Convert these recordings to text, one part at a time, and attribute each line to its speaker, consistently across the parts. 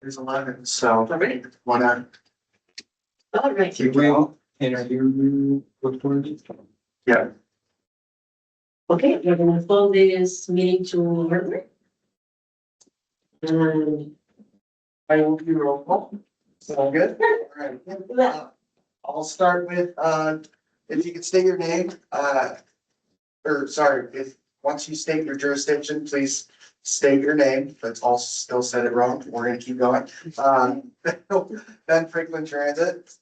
Speaker 1: There's 11, so
Speaker 2: All right.
Speaker 1: wanna
Speaker 2: All right.
Speaker 1: keep going? Interview before you? Yeah.
Speaker 2: Okay, we're gonna call this meeting to order. And
Speaker 1: I will do roll call. Sound good? Alright. I'll start with, if you could state your name, or sorry, if, once you state your jurisdiction, please state your name, but I'll still said it wrong. We're gonna keep going. Benton-Franklin Transit.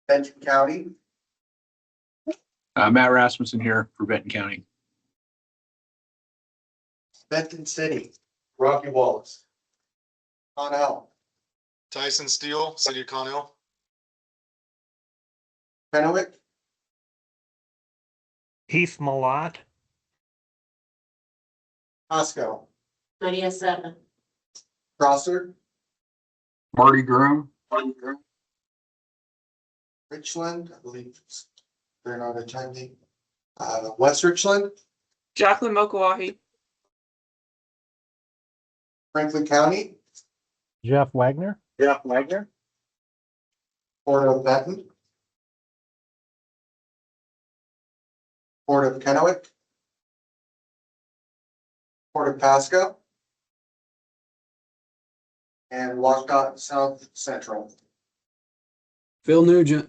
Speaker 1: Benton County,
Speaker 3: Matt Rasmussen here for Benton County.
Speaker 1: Benton City,
Speaker 4: Rocky Wallace.
Speaker 1: Connell,
Speaker 4: Tyson Steele, City of Connell.
Speaker 1: Kennewick,
Speaker 5: Heath Malott,
Speaker 1: Pasco,
Speaker 2: 97.
Speaker 1: Prosser,
Speaker 3: Marty Groom.
Speaker 1: Richland, I believe they're not attending. West Richland,
Speaker 6: Jacqueline Mokuahi.
Speaker 1: Franklin County,
Speaker 5: Jeff Wagner,
Speaker 1: Port of Benton, Port of Kennewick, Port of Pasco, and Washington South Central.
Speaker 3: Phil Nugent.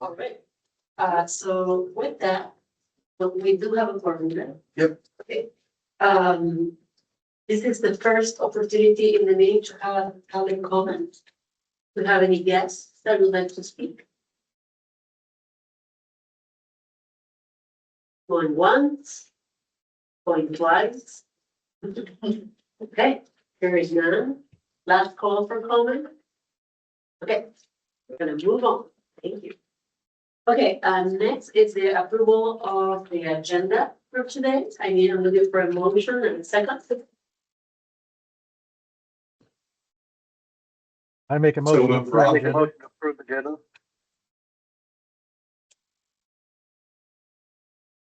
Speaker 2: All right. So with that, but we do have a forum there.
Speaker 1: Yep.
Speaker 2: Okay. This is the first opportunity in the meeting to have public comment. Do you have any guests that would like to speak? Going once, going twice. Okay, there is none. Last call for comment. Okay, we're gonna move on. Thank you. Okay, next is the approval of the agenda for today. I'm looking for a motion and a second.
Speaker 5: I make a motion. to approve the agenda.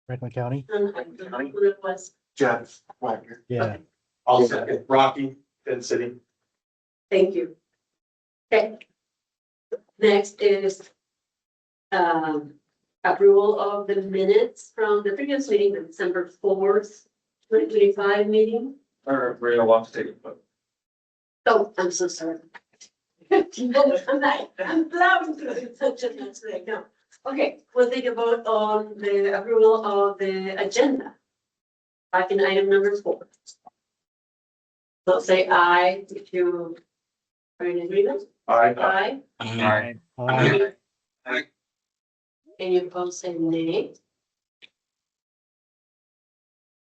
Speaker 5: Franklin County,
Speaker 2: And I'm gonna request,
Speaker 1: Jeff Wagner.
Speaker 5: yeah,
Speaker 2: Okay.
Speaker 4: I'll second. Rocky, Benton City.
Speaker 2: Thank you. Okay. Next is approval of the minutes from the previous meeting, the December 4th, 2025 meeting.
Speaker 4: Or we're gonna walk to take it, but.
Speaker 2: Oh, I'm so sorry. I'm plowing through it, such a mess right now. Okay, we'll take a vote on the approval of the agenda. Back in item number 4. So say aye if you are in agreement. Aye.
Speaker 5: Aye.
Speaker 2: Any opposed, say nay.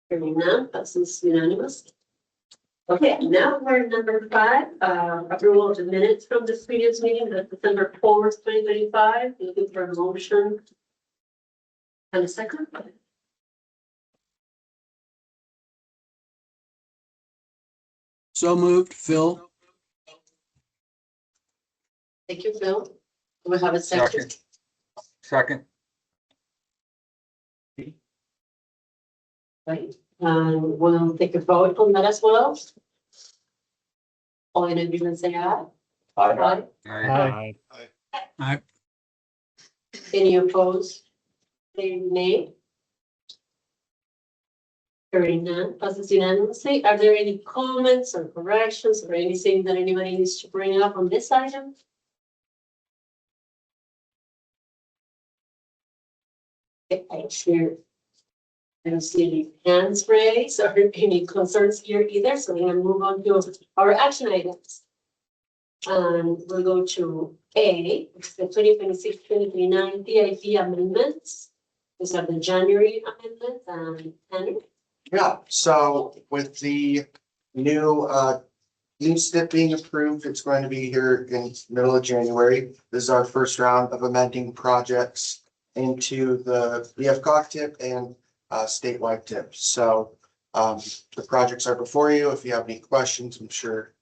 Speaker 2: Hearing none, passes unanimous. Okay, now we're at number 5, approval of the minutes from the previous meeting, the December 4th, 2025. Looking for a motion. And a second.
Speaker 3: So moved, Phil.
Speaker 2: Thank you, Phil. Do we have a second?
Speaker 3: Second.
Speaker 2: Right, and we'll take a vote on that as well. All in agreement, say aye. Aye.
Speaker 5: Aye.
Speaker 3: Aye.
Speaker 2: Any opposed? Say nay. Hearing none, passes unanimously. Are there any comments or corrections or anything that anybody needs to bring up on this item? Okay, I hear. I don't see any hands raised or any concerns here either, so we're gonna move on to our action items. We'll go to A, which is the 2026-2029 PIP amendments. These are the January amendments and Tanner.
Speaker 1: Yeah, so with the new STIP being approved, it's going to be here in middle of January. This is our first round of amending projects into the BFCOG tip and statewide tips. So the projects are before you. If you have any questions, I'm sure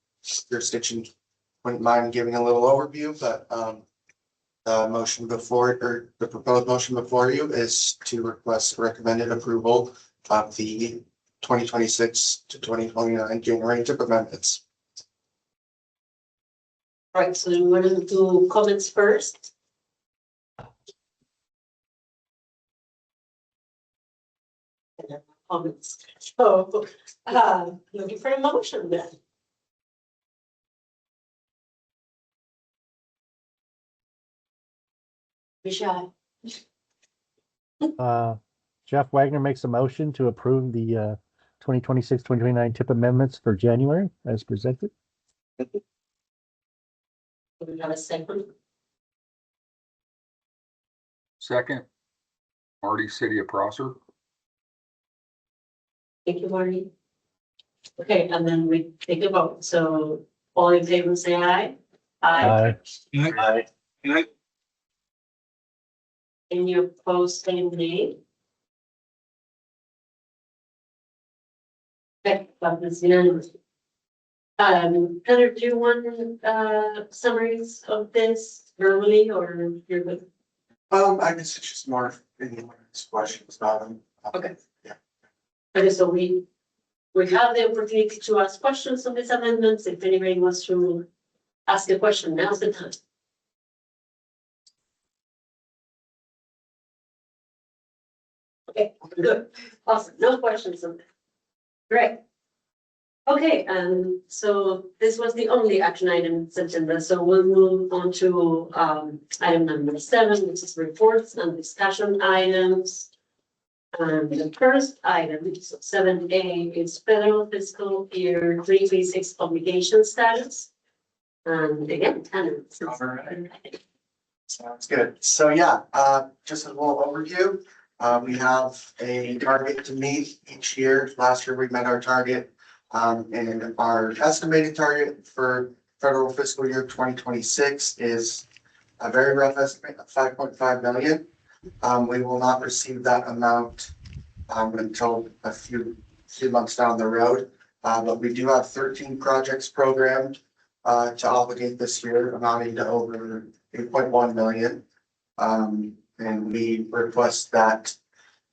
Speaker 1: jurisdiction wouldn't mind giving a little overview, but the motion before, or the proposed motion before you is to request recommended approval of the 2026 to 2029 January tip amendments.
Speaker 2: Right, so we're gonna do comments first. Comments, so, looking for a motion then. Michelle,
Speaker 5: Jeff Wagner makes a motion to approve the 2026-2029 tip amendments for January as presented.
Speaker 2: do we have a second?
Speaker 3: Second. Marty, City of Prosser.
Speaker 2: Thank you, Marty. Okay, and then we take a vote, so all in favor, say aye.
Speaker 5: Aye.
Speaker 2: Any opposed, say nay. Okay, that is unanimous. Heather, do you want summaries of this verbally or you're good?
Speaker 1: I guess it's just more anyone's questions about them.
Speaker 2: Okay.
Speaker 1: Yeah.
Speaker 2: Okay, so we have the opportunity to ask questions on these amendments. If anybody wants to ask a question, now's the time. Okay, good, awesome, no questions on that. Great. Okay, so this was the only action item in September, so we'll move on to item number 7, which is reports and discussion items. The first item, so 7A, is federal fiscal year 336 obligation status. And again, tenants.
Speaker 1: All right. Sounds good. So yeah, just a little overview. We have a target to meet each year. Last year we met our target. And our estimated target for federal fiscal year 2026 is a very rough estimate of 5.5 million. We will not receive that amount until a few months down the road. But we do have 13 projects programmed to obligate this year, amounting to over 8.1 million. And we request that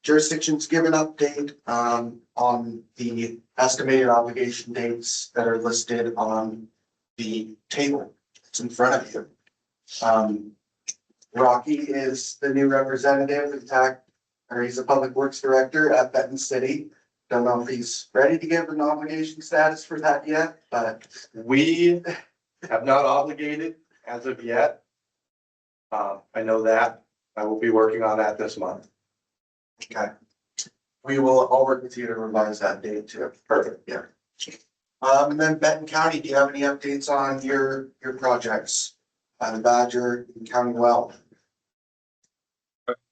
Speaker 1: jurisdictions give an update on the estimated obligation dates that are listed on the table that's in front of you. Rocky is the new representative in TAC, or he's a public works director at Benton City. Don't know if he's ready to give an obligation status for that yet, but
Speaker 4: We have not obligated as of yet. I know that. I will be working on that this month.
Speaker 1: okay. I'll work with you to revise that date too. Perfect, yeah. And then Benton County, do you have any updates on your projects? The Badger and County Well?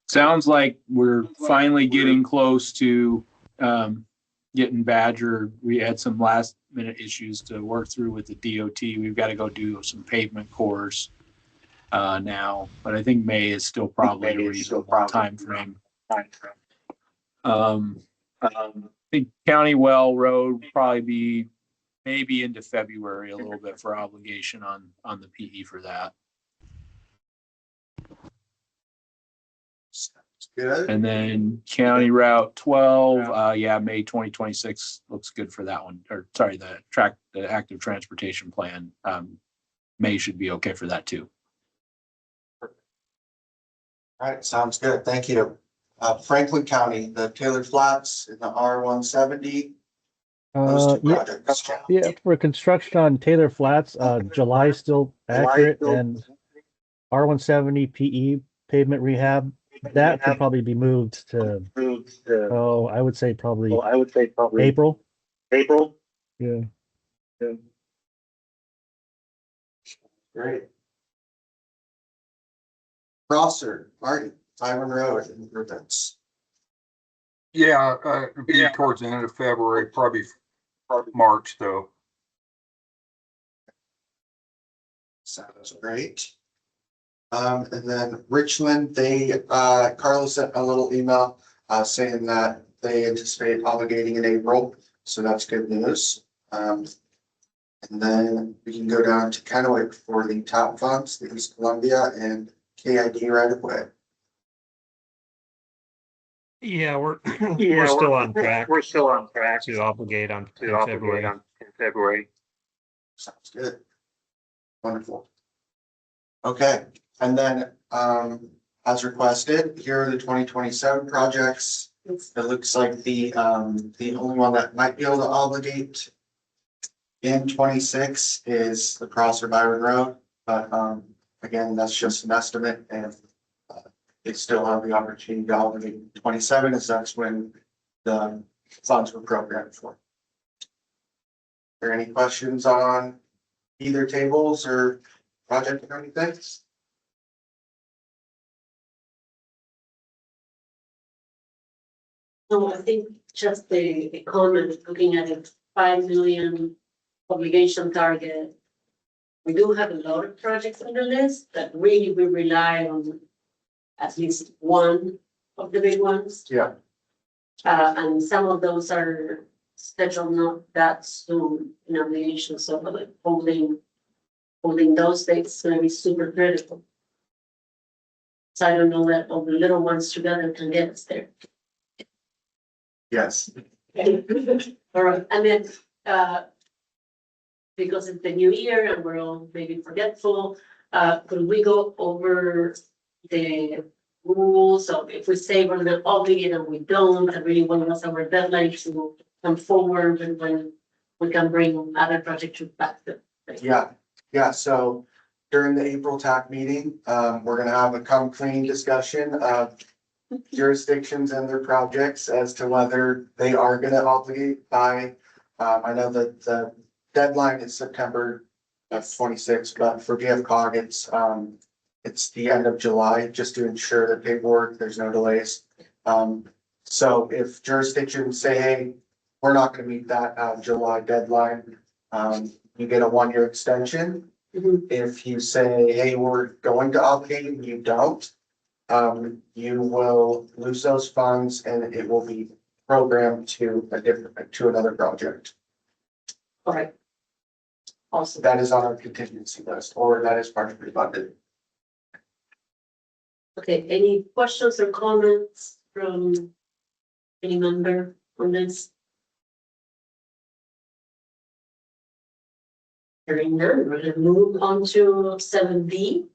Speaker 7: Sounds like we're finally getting close to getting Badger. We had some last minute issues to work through with the DOT. We've got to go do some pavement cores now, but I think May is still probably a reasonable timeframe. I think County Well Road will probably be maybe into February a little bit for obligation on the PE for that.
Speaker 1: Good.
Speaker 7: And then County Route 12, yeah, May 2026 looks good for that one. Or sorry, the active transportation plan, May should be okay for that too.
Speaker 1: All right, sounds good. Thank you. Franklin County, the Taylor Flats and the R170. Those two
Speaker 5: Yeah,
Speaker 1: projects.
Speaker 5: yeah, for construction on Taylor Flats, July still accurate, and R170 PE pavement rehab, that could probably be moved to, I would say probably April. Yeah.
Speaker 1: Great. Prosser, Martin, Tyron Road improvements.
Speaker 3: Yeah, it'll be towards the end of February, probably March though.
Speaker 1: Sounds great. And then Richland, Carlos sent a little email saying that they anticipate obligating in April, so that's good news. And then we can go down to Kennewick for the top funds, the East Columbia and KID right of way.
Speaker 8: Yeah, we're still on track
Speaker 9: We're still on track
Speaker 8: to obligate on
Speaker 9: to
Speaker 8: in
Speaker 9: obligate
Speaker 8: February.
Speaker 9: in February.
Speaker 1: Sounds good. Wonderful. Okay, and then, as requested, here are the 2027 projects. It looks like the only one that might be able to obligate in 26 is the Prosser Byron Road, but, again, that's just an estimate and they still have the opportunity to obligate in 27, as that's when the funds were programmed for. Are there any questions on either tables or project or anything?
Speaker 2: No, I think just the comment, looking at it, 5 million obligation target. We do have a lot of projects on the list, but really we rely on at least one of the big ones.
Speaker 1: Yeah.
Speaker 2: And some of those are scheduled not that soon in obligation, so like holding those dates is gonna be super critical. So I don't know that all the little ones together can get us there.
Speaker 1: Yes.
Speaker 2: All right, and then, because it's the new year and we're all maybe forgetful, could we go over the rules of if we say we're gonna obligate and we don't, and really when was our deadline to come forward and when we can bring other projects back?
Speaker 1: Yeah, so during the April TAC meeting, we're gonna have a come clean discussion of jurisdictions and their projects as to whether they are gonna obligate by, I know that the deadline is September 26th, but for DFCOG, it's the end of July, just to ensure that paperwork, there's no delays. So if jurisdictions say, hey, we're not gonna meet that July deadline, you get a 1-year extension.
Speaker 2: Mhm.
Speaker 1: If you say, hey, we're going to obligate and you don't, you will lose those funds and it will be programmed to another project.
Speaker 2: All right. Awesome.
Speaker 1: That is on our contingency list, or that is partially funded.
Speaker 2: Okay, any questions or comments from any member on this? Hearing none, we're gonna move on to 7B.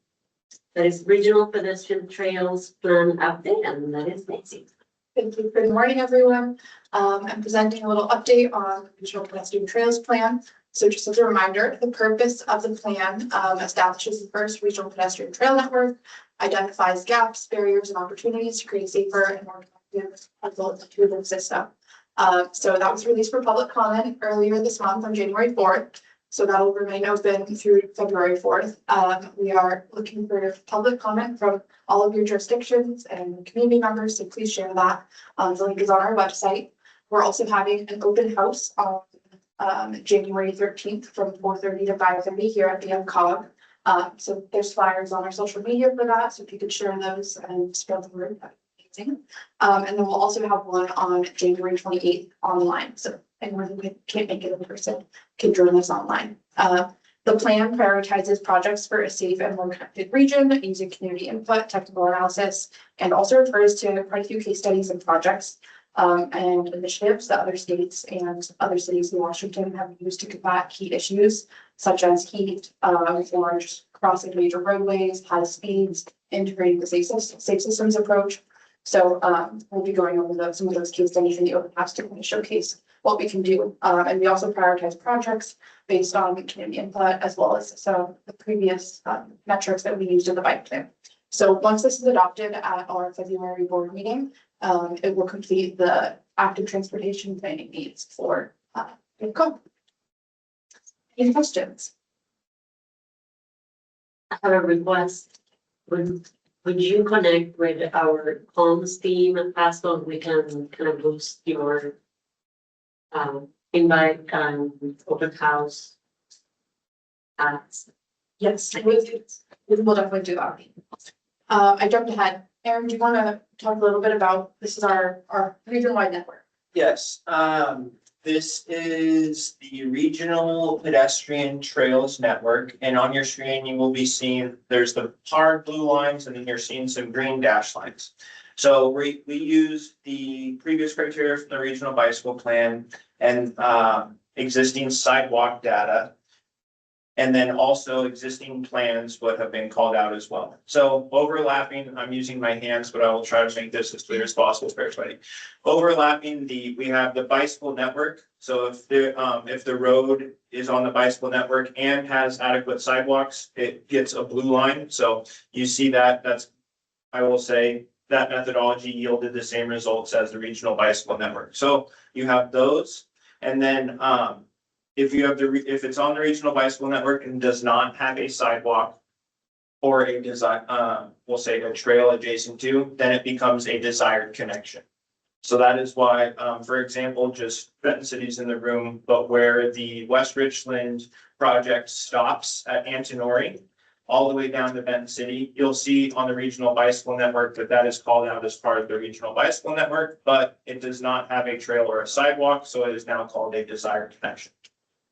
Speaker 2: That is Regional Pedestrian Trails Plan Update, and that is Nancy.
Speaker 10: Thank you. Good morning, everyone. I'm presenting a little update on the Regional Pedestrian Trails Plan. So just as a reminder, the purpose of the plan establishes the first regional pedestrian trail network, identifies gaps, barriers, and opportunities to create a safer and more connected intuitive system. So that was released for public comment earlier this month on January 4th. So that will remain open through February 4th. We are looking for public comment from all of your jurisdictions and community members, so please share that. The link is on our website. We're also having an open house on January 13th from 4:30 to 5:30 here at the MCOG. So there's flyers on our social media for that, so if you could share those and spread the word, that'd be amazing. And then we'll also have one on January 28th online, so anyone who can't make it in person can join us online. The plan prioritizes projects for a safe and more connected region using community input, technical analysis, and also refers to quite a few case studies and projects and initiatives that other states and other cities in Washington have used to combat key issues such as heat, or just crossing major roadways, high speeds, integrating the safe systems approach. So we'll be going over some of those case studies in the open house to kind of showcase what we can do. And we also prioritize projects based on community input as well as some of the previous metrics that we used in the bike plan. So once this is adopted at our February board meeting, it will complete the active transportation planning needs for INCO. Any questions?
Speaker 2: I have a request. Would you connect with our comms team and pass on, we can kind of boost your invite and open house ads?
Speaker 10: Yes, we'll definitely do that. I jumped ahead. Aaron, do you want to talk a little bit about, this is our region-wide network?
Speaker 11: Yes, this is the Regional Pedestrian Trails Network, and on your screen you will be seeing there's the hard blue lines and then you're seeing some green dash lines. So we use the previous criteria from the regional bicycle plan and existing sidewalk data. And then also existing plans would have been called out as well. So overlapping, I'm using my hands, but I will try to make this as clear as possible for everybody. Overlapping we have the bicycle network. So if the road is on the bicycle network and has adequate sidewalks, it gets a blue line. So you see that, I will say that methodology yielded the same results as the regional bicycle network. So you have those, and then if it's on the regional bicycle network and does not have a sidewalk or a design, we'll say a trail adjacent to, then it becomes a desired connection. So that is why, for example, just Benton City's in the room, but where the West Richland project stops at Antinori, all the way down to Benton City, you'll see on the regional bicycle network that is called out as part of the regional bicycle network, but it does not have a trail or a sidewalk, so it is now called a desired connection.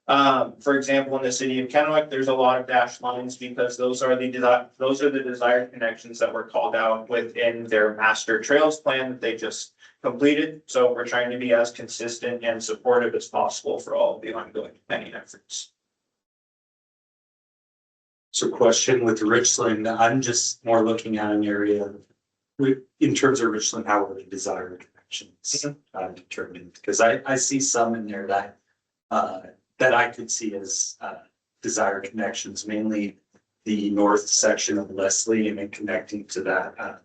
Speaker 11: For example, in the city of Kennewick, there's a lot of dashed lines because those are the desired connections that were called out within their master trails plan that they just completed. So we're trying to be as consistent and supportive as possible for all of the ongoing planning efforts.
Speaker 9: So question with Richland, I'm just more looking at an area in terms of Richland, how are the desired connections determined? Because I see some in there that I could see as desired connections, mainly the north section of Leslie and then connecting to that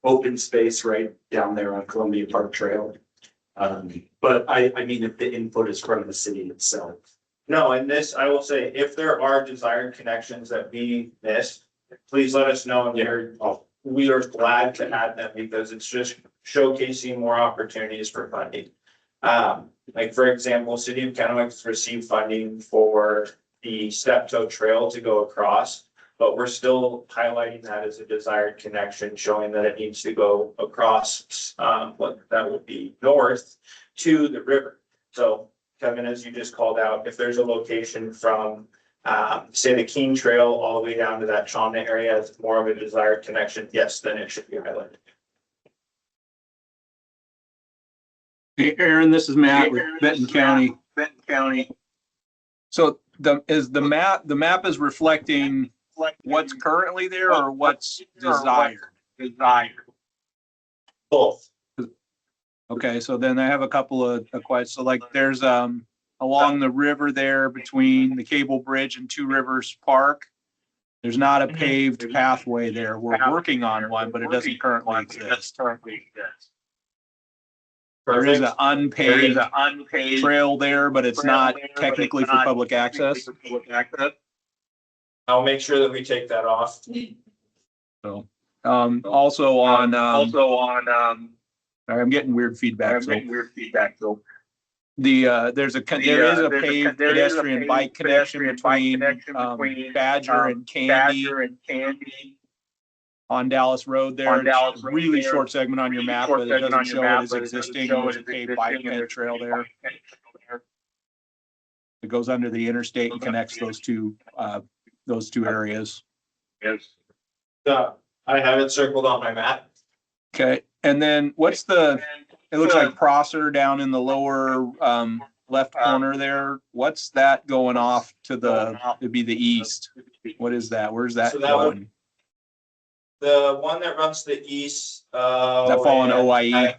Speaker 9: open space right down there on Columbia Park Trail. But I mean, if the input is from the city itself.
Speaker 11: No, and this, I will say, if there are desired connections that we missed, please let us know, and we are glad to add them because it's just showcasing more opportunities for funding. Like for example, City of Kennewick received funding for the Steptoe Trail to go across, but we're still highlighting that as a desired connection, showing that it needs to go across what that would be north to the river. So Kevin, as you just called out, if there's a location from say the Keene Trail all the way down to that Chomna area, it's more of a desired connection, yes, then it should be highlighted.
Speaker 7: Hey, Aaron, this is Matt with Benton County. So the map is reflecting what's currently there or what's desired?
Speaker 11: Both.
Speaker 7: Okay, so then I have a couple of questions. So like there's along the river there between the Cable Bridge and Two Rivers Park. There's not a paved pathway there. We're working on one, but it doesn't currently exist. There is an unpaved trail there, but it's not technically for public access.
Speaker 11: I'll make sure that we take that off.
Speaker 7: So, also on, I'm getting weird feedback. So there is a paved pedestrian bike connection between Badger and Candy on Dallas Road there. It's a really short segment on your map, but it doesn't show it as existing. There's a paved bike trail there. It goes under the interstate and connects those two areas.
Speaker 11: Yes. I have it circled on my map.
Speaker 7: Okay, and then it looks like Prosser down in the lower left corner there. What's that going off to it'd be the east? What is that? Where's that going?
Speaker 11: The one that runs to the east.
Speaker 7: Does that fall in OIE?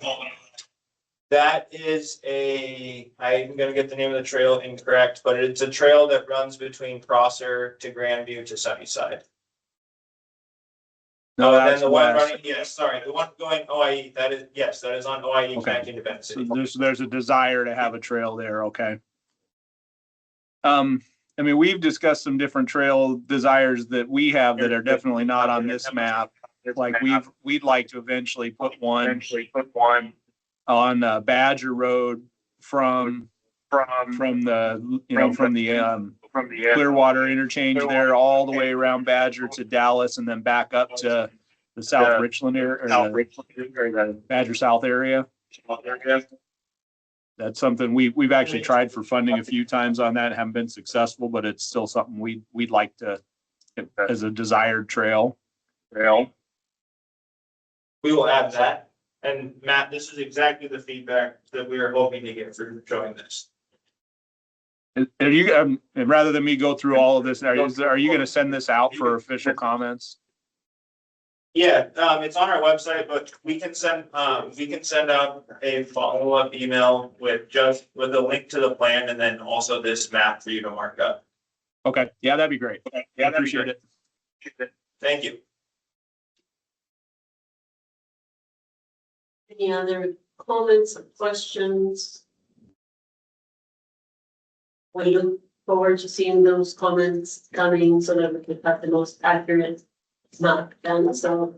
Speaker 11: That is I'm gonna get the name of the trail incorrect, but it's a trail that runs between Prosser to Grandview to Sunnyside.
Speaker 7: No, that's
Speaker 11: then the one
Speaker 7: west.
Speaker 11: running, the one going OIE, that is on OIE connecting to Benton City.
Speaker 7: So there's a desire to have a trail there, okay. I mean, we've discussed some different trail desires that we have that are definitely not on this map. Like we'd like to eventually put one on Badger Road from the Clearwater interchange there all the way around Badger to Dallas and then back up to the South Richland area or the Badger South area. That's something we've actually tried for funding a few times on that, haven't been successful, but it's still something we'd like to as a desired trail.
Speaker 11: we will add that. And Matt, this is exactly the feedback that we are hoping to get for showing this.
Speaker 7: Are you, and rather than me go through all of this, are you gonna send this out for official comments?
Speaker 11: Yeah, it's on our website, but we can send out a follow-up email with a link to the plan and then also this map for you to mark up.
Speaker 7: Okay, yeah, that'd be great. I appreciate it.
Speaker 11: Thank you.
Speaker 2: Any other comments or questions? We look forward to seeing those comments coming so that we can have the most accurate map done. So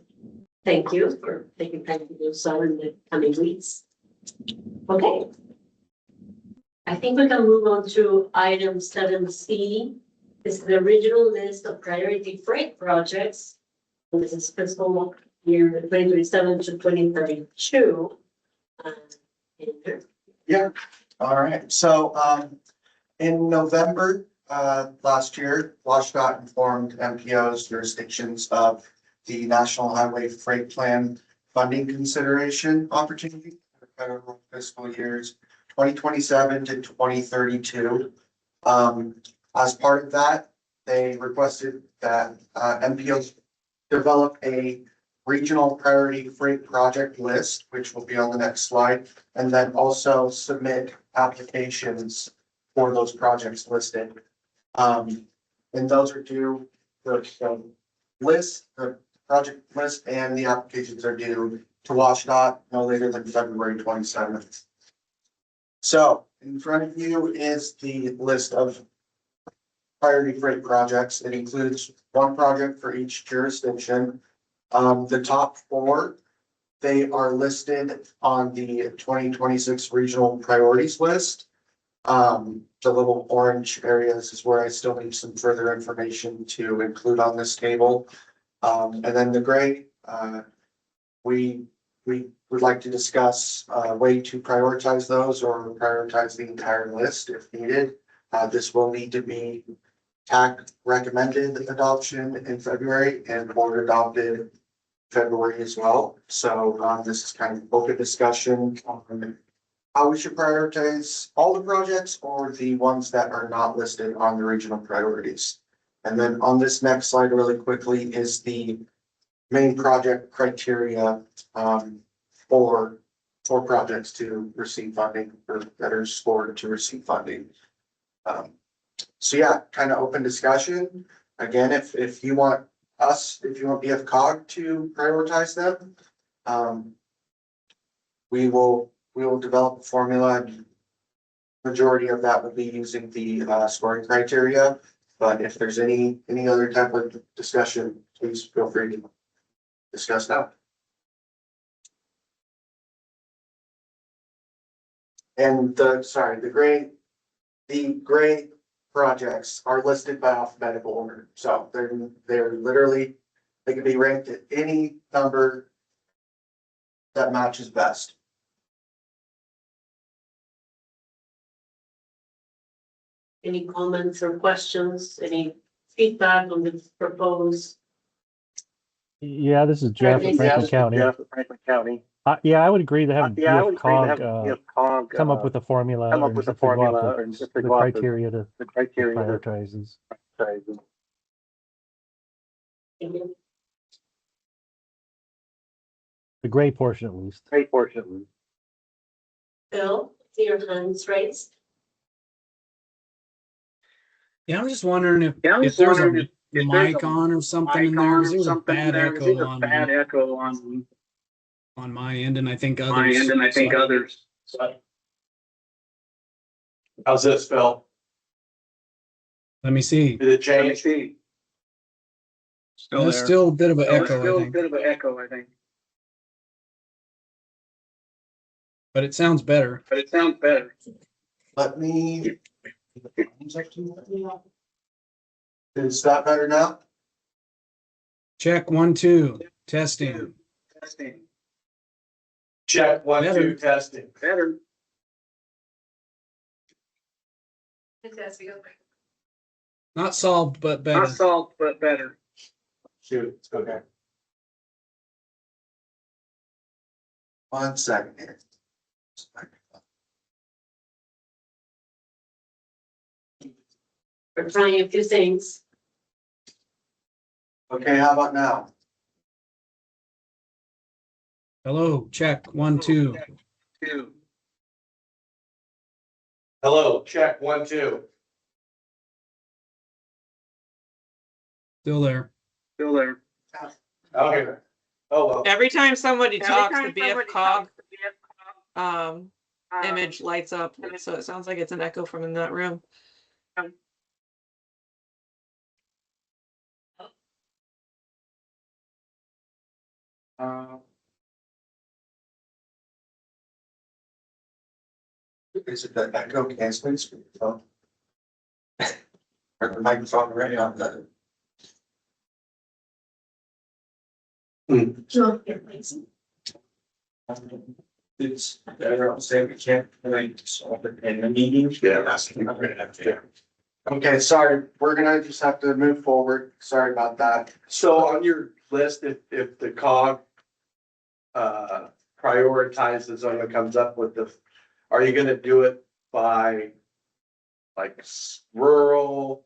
Speaker 2: thank you for taking time to do so in the coming weeks. Okay. I think we can move on to item 7C. This is the original list of priority freight projects. This is fiscal year 2027 to 2032.
Speaker 1: Yeah, all right, so, in November, last year, WashDOT informed MPOs jurisdictions of the National Highway Freight Plan funding consideration opportunity for federal fiscal years 2027 to 2032. As part of that, they requested that, MPOs develop a regional priority freight project list, which will be on the next slide, and then also submit applications for those projects listed. And those are due, the list, the project list and the applications are due to WashDOT no later than February 27th. So in front of you is the list of priority freight projects. It includes one project for each jurisdiction. The top four, they are listed on the 2026 regional priorities list. The little orange areas is where I still need some further information to include on this table. And then the gray, we would like to discuss a way to prioritize those or prioritize the entire list if needed. This will need to be TAC recommended adoption in February and board adopted February as well. So this is kind of open discussion on how we should prioritize all the projects or the ones that are not listed on the regional priorities. And then on this next slide really quickly is the main project criteria for projects to receive funding or that are scored to receive funding. So yeah, kind of open discussion. Again, if you want BFCOG to prioritize them, we will develop a formula. Majority of that will be using the scoring criteria. But if there's any other type of discussion, please feel free to discuss now. And the gray projects are listed by alphabetical order. So they're literally, they can be ranked at any number that matches best.
Speaker 2: Any comments or questions, any feedback on the proposed?
Speaker 5: Yeah, this is Jeff at Franklin County. Yeah, I would agree to have BFCOG come up with a formula or just the criteria to prioritizes. The gray portion at least.
Speaker 2: Bill, see your hands raised.
Speaker 12: Yeah, I'm just wondering if there's a mic on or something in there, because there's a bad echo on my end, and I think others.
Speaker 4: How's this, Phil?
Speaker 12: Let me see.
Speaker 4: Did it change?
Speaker 12: There's still a bit of an echo, I think. But it sounds better.
Speaker 1: Let me. Is that better now?
Speaker 12: Check 1, 2, testing.
Speaker 4: Check 1,
Speaker 12: Better.
Speaker 4: 2, testing.
Speaker 12: Better. Not solved, but better.
Speaker 1: Shoot, okay. 1 second here.
Speaker 2: We're trying a few things.
Speaker 1: Okay, how about now?
Speaker 12: Hello, check, 1, 2.
Speaker 4: Hello, check, 1, 2.
Speaker 12: Still there.
Speaker 4: Okay. Oh, well.
Speaker 6: Every time somebody talks, the BF cog image lights up, so it sounds like it's an echo from in that room.
Speaker 1: Is it that echo canceling speakerphone? Or the microphone already on the?
Speaker 2: Sure, yeah, thanks.
Speaker 11: It's, I'll say we can't really solve it in the meeting.
Speaker 4: Yeah, that's, we're gonna have to.
Speaker 1: Okay, sorry, we're gonna just have to move forward. Sorry about that.
Speaker 4: So on your list, if the cog prioritizes when it comes up with the, are you gonna do it by like rural,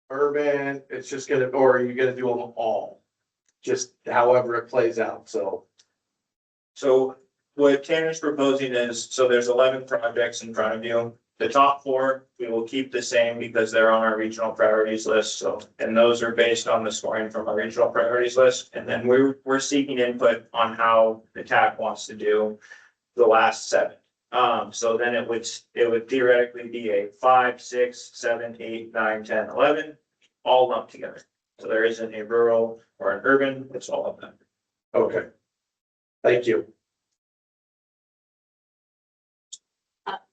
Speaker 4: urban? It's just gonna, or are you gonna do them all? Just however it plays out, so.
Speaker 11: So what Tanner's proposing is, so there's 11 projects in front of you. The top 4, we will keep the same because they're on our regional priorities list. So, and those are based on the scoring from our regional priorities list. And then we're seeking input on how the TAC wants to do the last 7. So then it would theoretically be a 5, 6, 7, 8, 9, 10, 11, all lumped together. So there isn't a rural or an urban, it's all of them.
Speaker 4: Okay. Thank you.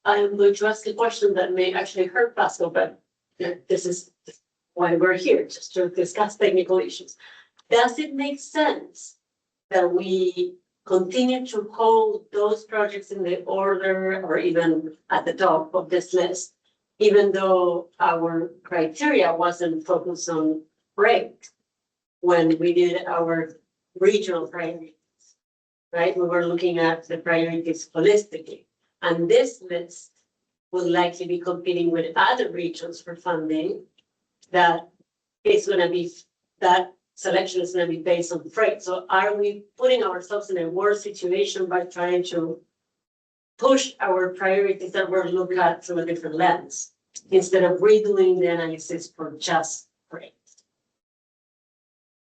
Speaker 2: I am going to ask a question that may actually hurt Pascal, but this is why we're here, just to discuss technical issues. Does it make sense that we continue to hold those projects in the order or even at the top of this list, even though our criteria wasn't focused on rate when we did our regional priorities, right? We were looking at the priorities holistically. And this list will likely be competing with other regions for funding that is gonna be, that selection is gonna be based on freight. So are we putting ourselves in a worse situation by trying to push our priorities that we're looking at through a different lens instead of redoing the analysis for just freight?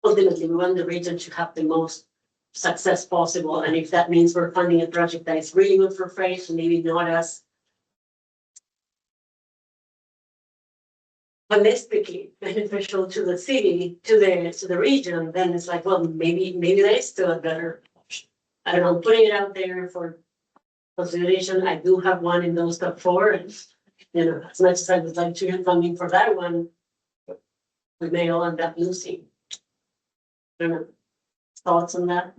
Speaker 2: Ultimately, we want the region to have the most success possible, and if that means we're funding a project that is really good for freight, maybe not as holistically beneficial to the city, to the region, then it's like, well, maybe that is still a better option. I don't know, putting it out there for consideration. I do have one in those top 4, and as much as I would like to get funding for that one, we may all end up losing. I don't know. Thoughts on that?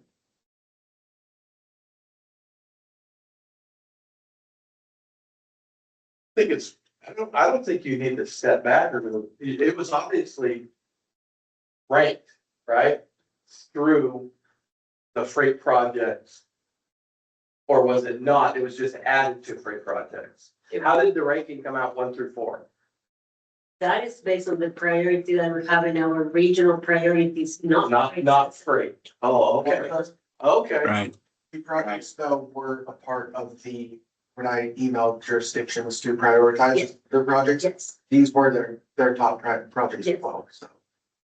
Speaker 4: I think it's, I don't think you need to step back or it was obviously ranked, right? Through the freight projects. Or was it not? It was just added to freight projects. How did the ranking come out 1 through 4?
Speaker 2: That is based on the priority that we have in our regional priorities,
Speaker 4: Not freight. Oh, okay. Okay.
Speaker 7: Right.
Speaker 1: The projects though were a part of the, when I emailed jurisdictions to prioritize
Speaker 2: Yes.
Speaker 1: their projects,
Speaker 2: Yes,
Speaker 1: these were their top projects as
Speaker 2: Yes.
Speaker 1: well, so,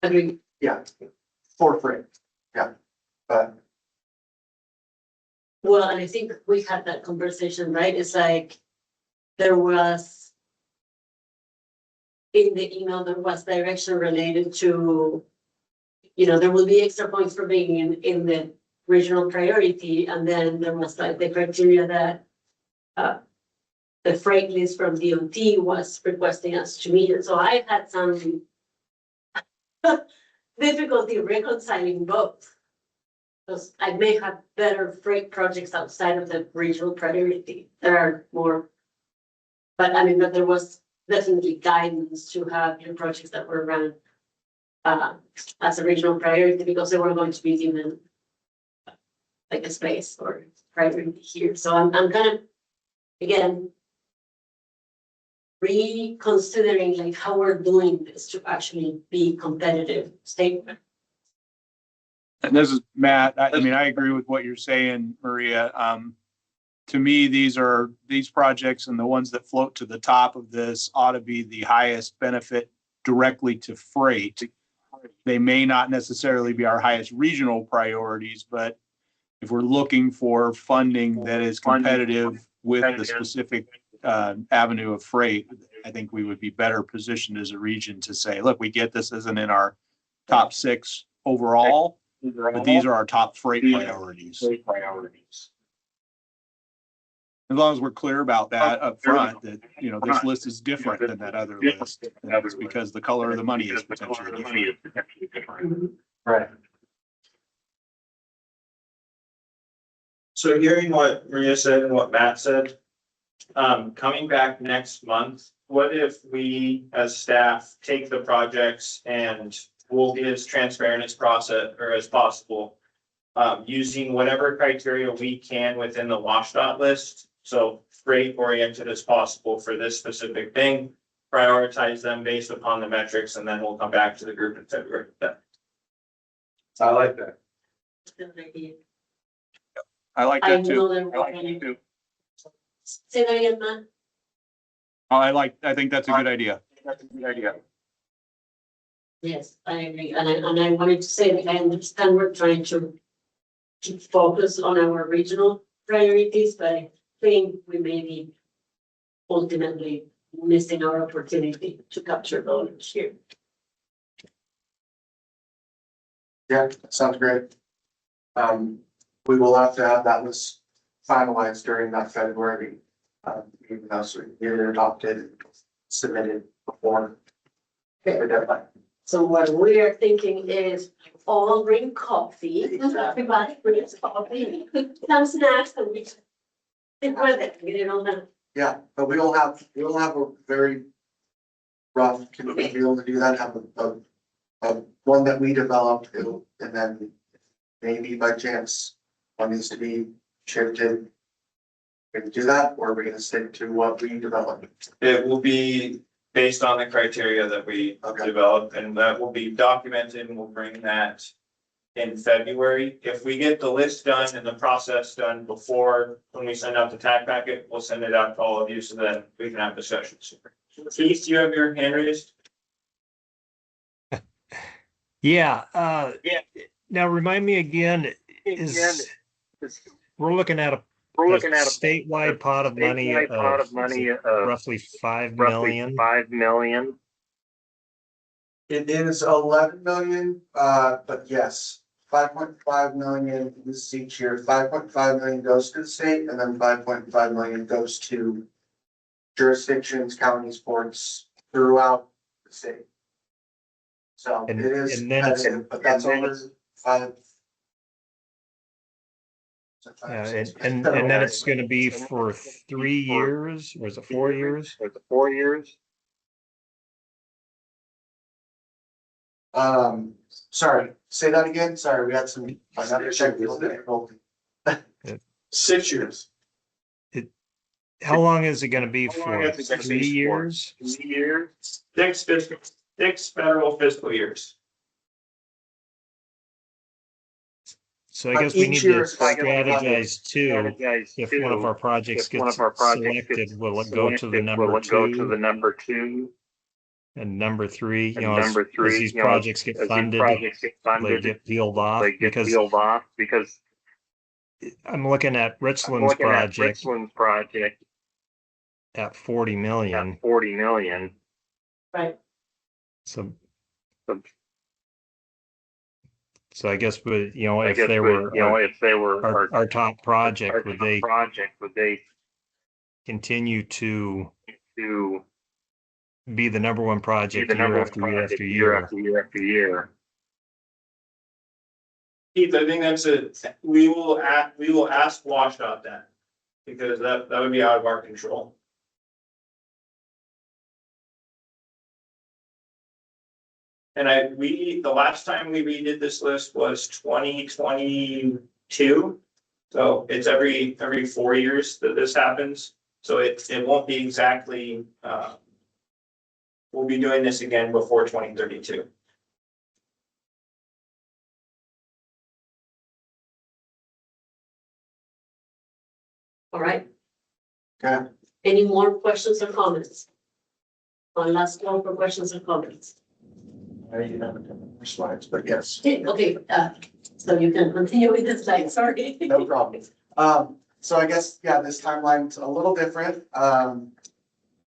Speaker 2: agree.
Speaker 1: yeah. For free, yeah, but
Speaker 2: Well, and I think we had that conversation, right? It's like there was in the email, there was direction related to, there will be extra points for being in the regional priority. And then there was like the criteria that the freight list from DOT was requesting us to meet. And so I had some difficulty reconciling both. Because I may have better freight projects outside of the regional priority. There are more. But I mean, but there was definitely guidance to have your projects that were run as a regional priority because they were going to be given like a space or priority here. So I'm kind of, again, reconsidering like how we're doing this to actually be competitive statement.
Speaker 7: And this is Matt. I mean, I agree with what you're saying, Maria. To me, these projects and the ones that float to the top of this ought to be the highest benefit directly to freight. They may not necessarily be our highest regional priorities, but if we're looking for funding that is competitive with the specific avenue of freight, I think we would be better positioned as a region to say, look, we get this isn't in our top 6 overall, but these are our top freight priorities. As long as we're clear about that up front, that, you know, this list is different than that other list. And it's because the color of the money is potentially different.
Speaker 4: Right. So hearing what Maria said and what Matt said, coming back next month, what if we as staff take the projects and we'll be as transparent as possible, using whatever criteria we can within the WashDOT list. So freight oriented as possible for this specific thing, prioritize them based upon the metrics, and then we'll come back to the group in February. I like that.
Speaker 7: I like
Speaker 2: I
Speaker 7: that too.
Speaker 2: know that. Say that again, Matt.
Speaker 7: I think that's a good idea.
Speaker 2: Yes, I agree. And I wanted to say that I understand we're trying to keep focus on our regional priorities, but I think we may be ultimately missing our opportunity to capture dollars here.
Speaker 1: Yeah, sounds great. We will have to have that list finalized during that February. Even though we get it adopted and submitted before the deadline.
Speaker 2: So what we are thinking is all bring coffee, everybody brings coffee, some snacks, and we think with it, get it on the.
Speaker 1: Yeah, but we'll have a very rough, can we be able to do that, have a one that we developed, and then maybe by chance one needs to be shifted. We can do that, or are we gonna stick to what we developed?
Speaker 11: It will be based on the criteria that we develop, and that will be documented, and we'll bring that in February. If we get the list done and the process done before, when we send out the TAC packet, we'll send it out to all of you, so then we can have discussions. Keith, do you have your hand raised?
Speaker 8: Yeah, now remind me again, we're looking at a statewide pot of money of roughly 5 million.
Speaker 1: It is 11 million, but yes, 5.5 million is each year. 5.5 million goes to the state, and then 5.5 million goes to jurisdictions, counties, ports throughout the state. So it is competitive, but that's over 5.
Speaker 8: Yeah, and then it's gonna be for 3 years, or is it 4 years?
Speaker 1: Sorry, say that again. Sorry, we had some another technical difficulty.
Speaker 4: 6 years.
Speaker 8: How long is it gonna be for? 3 years?
Speaker 11: 6 federal fiscal years.
Speaker 8: So I guess we need to strategize too. If one of our projects gets selected, will it go to the number 2? And number 3, you know, as these projects get funded, they get peeled off because I'm looking at Richland's project at 40 million.
Speaker 2: Right.
Speaker 8: So I guess, if they were our top project, would they continue to be the number 1 project year after year?
Speaker 11: Keith, I think we will ask WashDOT that, because that would be out of our control. And the last time we redid this list was 2022. So it's every 4 years that this happens. So it won't be exactly, we'll be doing this again before 2032.
Speaker 2: All right.
Speaker 1: Okay.
Speaker 2: Any more questions or comments? One last call for questions or comments.
Speaker 1: You haven't done more slides, but yes.
Speaker 2: Okay, so you can continue with the slide, sorry.
Speaker 1: No problem. So I guess, yeah, this timeline's a little different.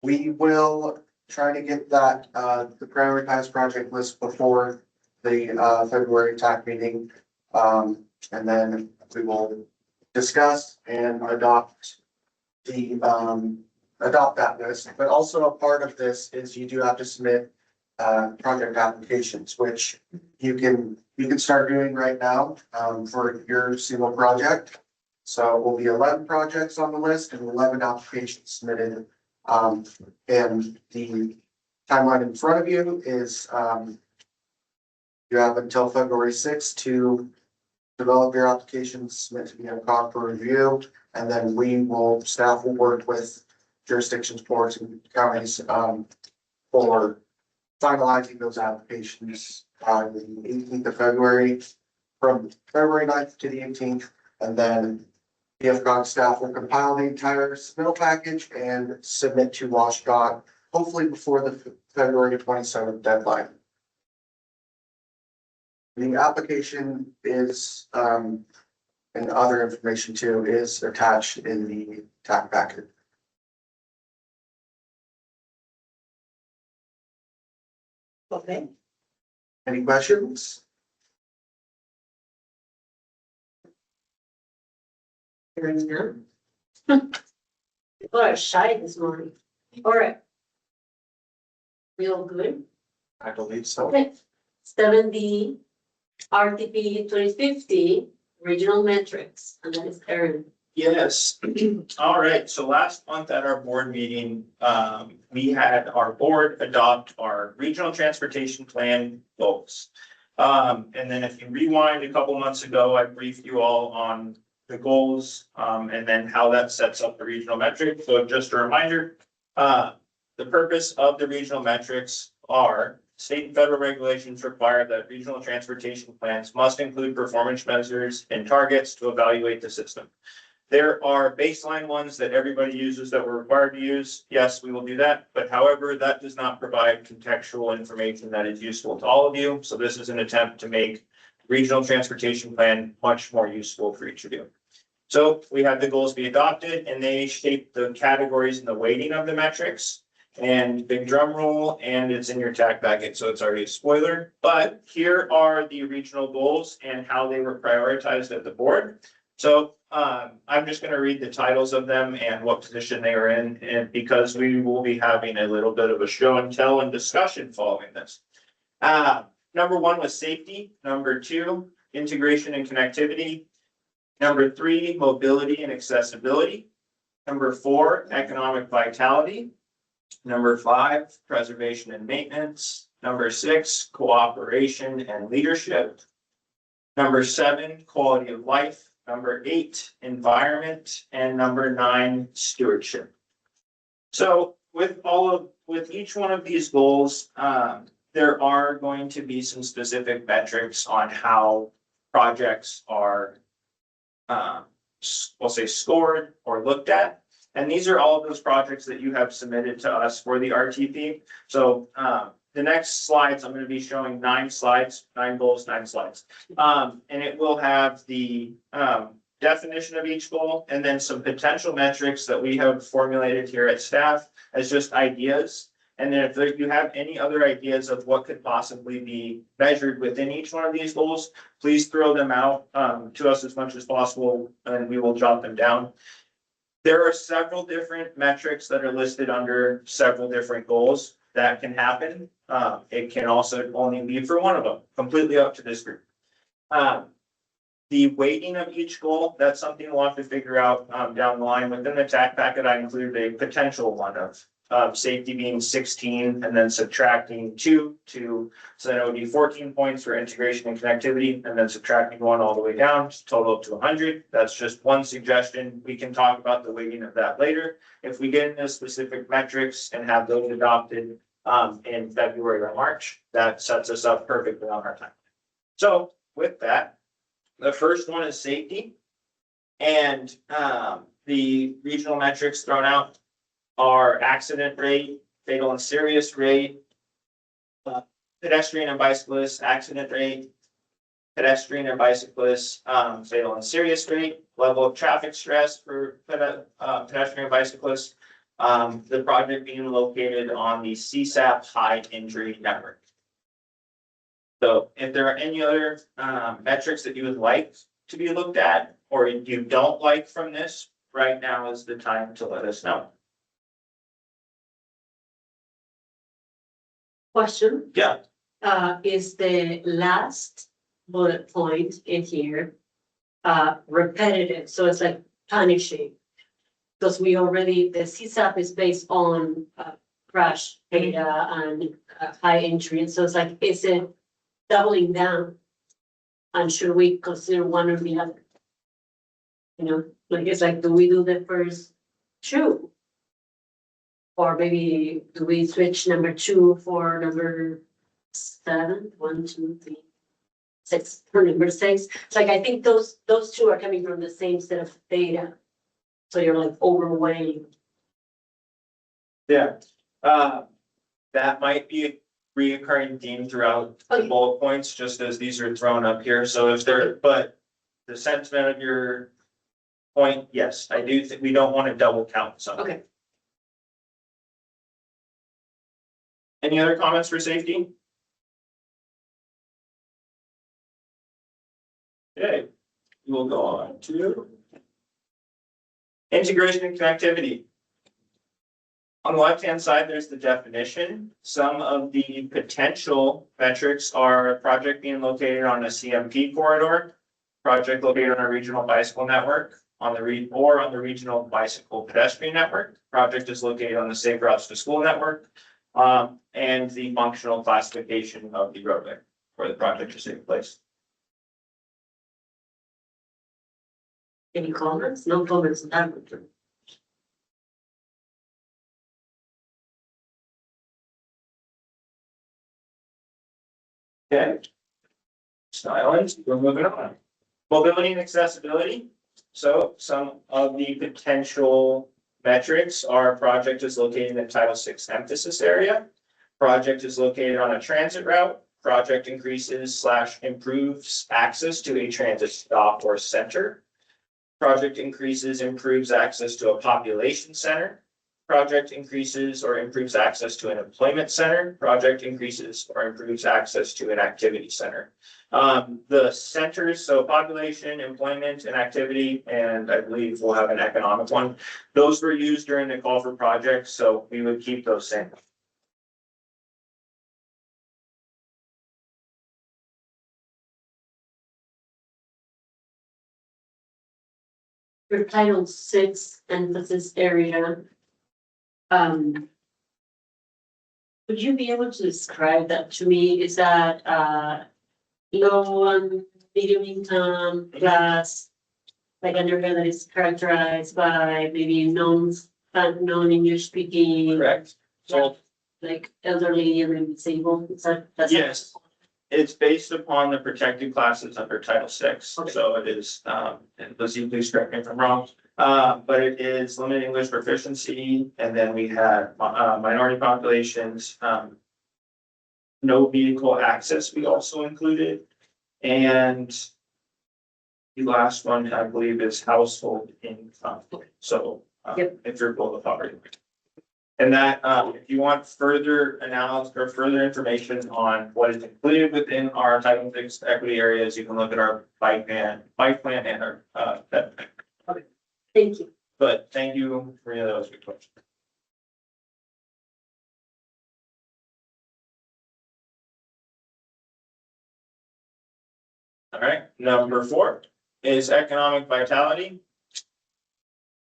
Speaker 1: We will try to get that, the prioritized project list before the, February TAC meeting. And then we will discuss and adopt that list. But also a part of this is you do have to submit, project applications, which you can start doing right now, for your single project. So it will be 11 projects on the list and 11 applications submitted. And the timeline in front of you is, you have until February 6th to develop your applications, submit to the NCOG for review, and then staff will work with jurisdictions, boards, and counties, for finalizing those applications by the 18th of February, from February 9th to the 18th, and then the FCOG staff will compile the entire submittal package and submit to WashDOT, hopefully before the February 27th deadline. The application is, and other information too, is attached in the TAC packet.
Speaker 2: Okay.
Speaker 1: Any questions?
Speaker 2: Hearing none. People are shy this morning. All right. We all good?
Speaker 1: I believe so.
Speaker 2: Okay. 7D, RTP 2050, regional metrics, and that is Aaron.
Speaker 11: Yes. All right. So last month at our board meeting, we had our board adopt our regional transportation plan goals. And then if you rewind a couple months ago, I briefed you all on the goals, and then how that sets up the regional metric. So just a reminder, the purpose of the regional metrics are state and federal regulations require that regional transportation plans must include performance measures and targets to evaluate the system. There are baseline ones that everybody uses that we're required to use. Yes, we will do that. But however, that does not provide contextual information that is useful to all of you. So this is an attempt to make regional transportation plan much more useful for each of you. So we had the goals be adopted and they shape the categories and the weighting of the metrics. And big drum roll, and it's in your TAC packet, so it's already a spoiler. But here are the regional goals and how they were prioritized at the board. So I'm just going to read the titles of them and what position they are in, and because we will be having a little bit of a show and tell and discussion following this. Number 1 was safety. Number 2, integration and connectivity. Number 3, mobility and accessibility. Number 4, economic vitality. Number 5, preservation and maintenance. Number 6, cooperation and leadership. Number 7, quality of life. Number 8, environment. And number 9, stewardship. So with each one of these goals, there are going to be some specific metrics on how projects are, we'll say, scored or looked at. And these are all of those projects that you have submitted to us for the RTP. So the next slides, I'm going to be showing 9 slides, 9 goals, 9 slides. And it will have the definition of each goal and then some potential metrics that we have formulated here at staff as just ideas. And then if you have any other ideas of what could possibly be measured within each one of these goals, please throw them out to us as much as possible and we will jot them down. There are several different metrics that are listed under several different goals that can happen. It can also only be for one of them, completely up to this group. The weighting of each goal, that's something we'll have to figure out down the line. Within the TAC packet, I included a potential one of safety being 16 and then subtracting 2 so then it would be 14 points for integration and connectivity, and then subtracting 1 all the way down, to total up to 100. That's just one suggestion. We can talk about the weighting of that later. If we get into specific metrics and have those adopted in February or March, that sets us up perfectly on our time. So with that, the first one is safety. And the regional metrics thrown out are accident rate, fatal and serious rate, pedestrian and bicyclist accident rate, pedestrian and bicyclist fatal and serious rate, level of traffic stress for pedestrian and bicyclists. The project being located on the CSAP high injury network. So if there are any other metrics that you would like to be looked at, or you don't like from this, right now is the time to let us know.
Speaker 2: Question,
Speaker 11: Yeah,
Speaker 2: is the last bullet point in here repetitive? So it's like punishing. Because we already, the CSAP is based on crash data and high injury. And so it's like, is it doubling down? And should we consider one or the other? You know, like, it's like, do we do the first 2? Or maybe do we switch number 2 for number 7? 1, 2, 3, 6 for number 6. It's like, I think those 2 are coming from the same set of data. So you're like overweighing.
Speaker 11: yeah. That might be a reoccurring theme throughout the
Speaker 2: Okay.
Speaker 11: bullet points, just as these are thrown up here. So if they're, but the sentiment of your point, yes, I do think we don't want to double count something.
Speaker 2: Okay.
Speaker 11: Any other comments for safety? Okay, we'll go on to integration and connectivity. On the left-hand side, there's the definition. Some of the potential metrics are a project being located on a CMP corridor, project located on a regional bicycle network, on the regional bicycle pedestrian network. Project is located on the Safe Routes to School network, and the functional classification of the roadway where the project is taking place.
Speaker 2: Any comments? No comments on that one.
Speaker 11: Okay. Silence, we're moving on. Mobility and accessibility. So some of the potential metrics are project is located in the Title VI emphasis area. Project is located on a transit route. Project increases / improves access to a transit stop or center. Project improves access to a population center. Project increases or improves access to an employment center. Project increases or improves access to an activity center. The centers, so population, employment, and activity, and I believe we'll have an economic one. Those were used during the call for projects, so we would keep those same.
Speaker 2: For Title VI emphasis area. Would you be able to describe that to me? Is that low and medium income class? Like an area that is characterized by maybe non-English speaking,
Speaker 11: Correct. So
Speaker 2: like elderly and disabled? Is that?
Speaker 11: yes, it's based upon the protected classes under Title VI.
Speaker 2: Okay.
Speaker 11: So it is, and Lizzie, please correct me if I'm wrong. But it is limited English proficiency, and then we had minority populations, no vehicle access we also included. And the last one, I believe, is household income. So
Speaker 2: Yep.
Speaker 11: if you're below the poverty line. And that, if you want further analysis or further information on what is included within our Title VI equity areas, you can look at our bike plan and our,
Speaker 2: Thank you.
Speaker 11: but thank you for those good questions. All right, number 4 is economic vitality.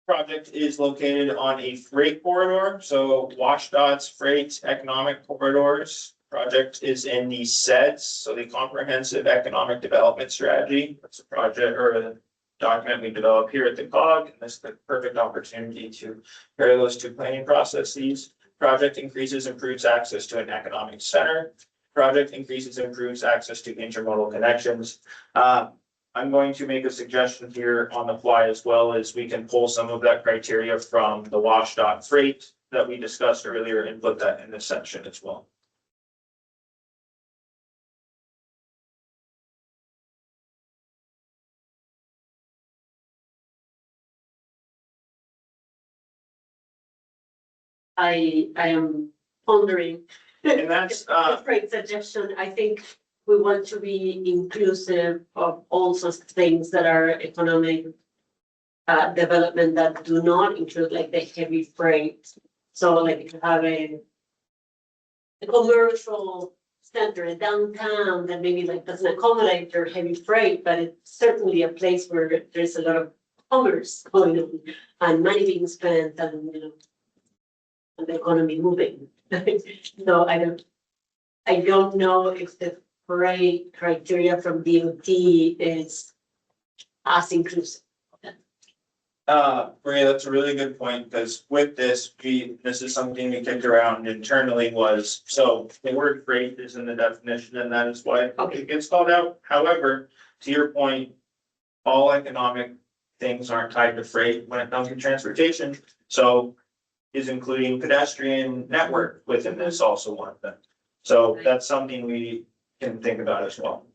Speaker 11: project is located on a freight corridor, so WashDOT's freight economic corridors. Project is in the SEDS, so the Comprehensive Economic Development Strategy. That's a project or a document we develop here at the COG, and this is the perfect opportunity to pair those two planning processes. Project increases, improves access to an economic center. Project increases, improves access to intermodal connections. I'm going to make a suggestion here on the fly as well, as we can pull some of that criteria from the WashDOT freight that we discussed earlier and put that in this section as well.
Speaker 2: I am pondering.
Speaker 11: And that's,
Speaker 2: A great suggestion. I think we want to be inclusive of all sorts of things that are economic development that do not include like the heavy freight. So like if you have a commercial center downtown that maybe like doesn't accommodate your heavy freight, but it's certainly a place where there's a lot of commerce going on and money being spent and, you know, and the economy moving. So I don't know if the freight criteria from DOT is as inclusive.
Speaker 11: Maria, that's a really good point, because with this, this is something we kicked around internally was, so the word freight is in the definition and that is why it gets called out. However, to your point, all economic things aren't tied to freight when it comes to transportation. So is including pedestrian network within this also one of them. So that's something we can think about as well.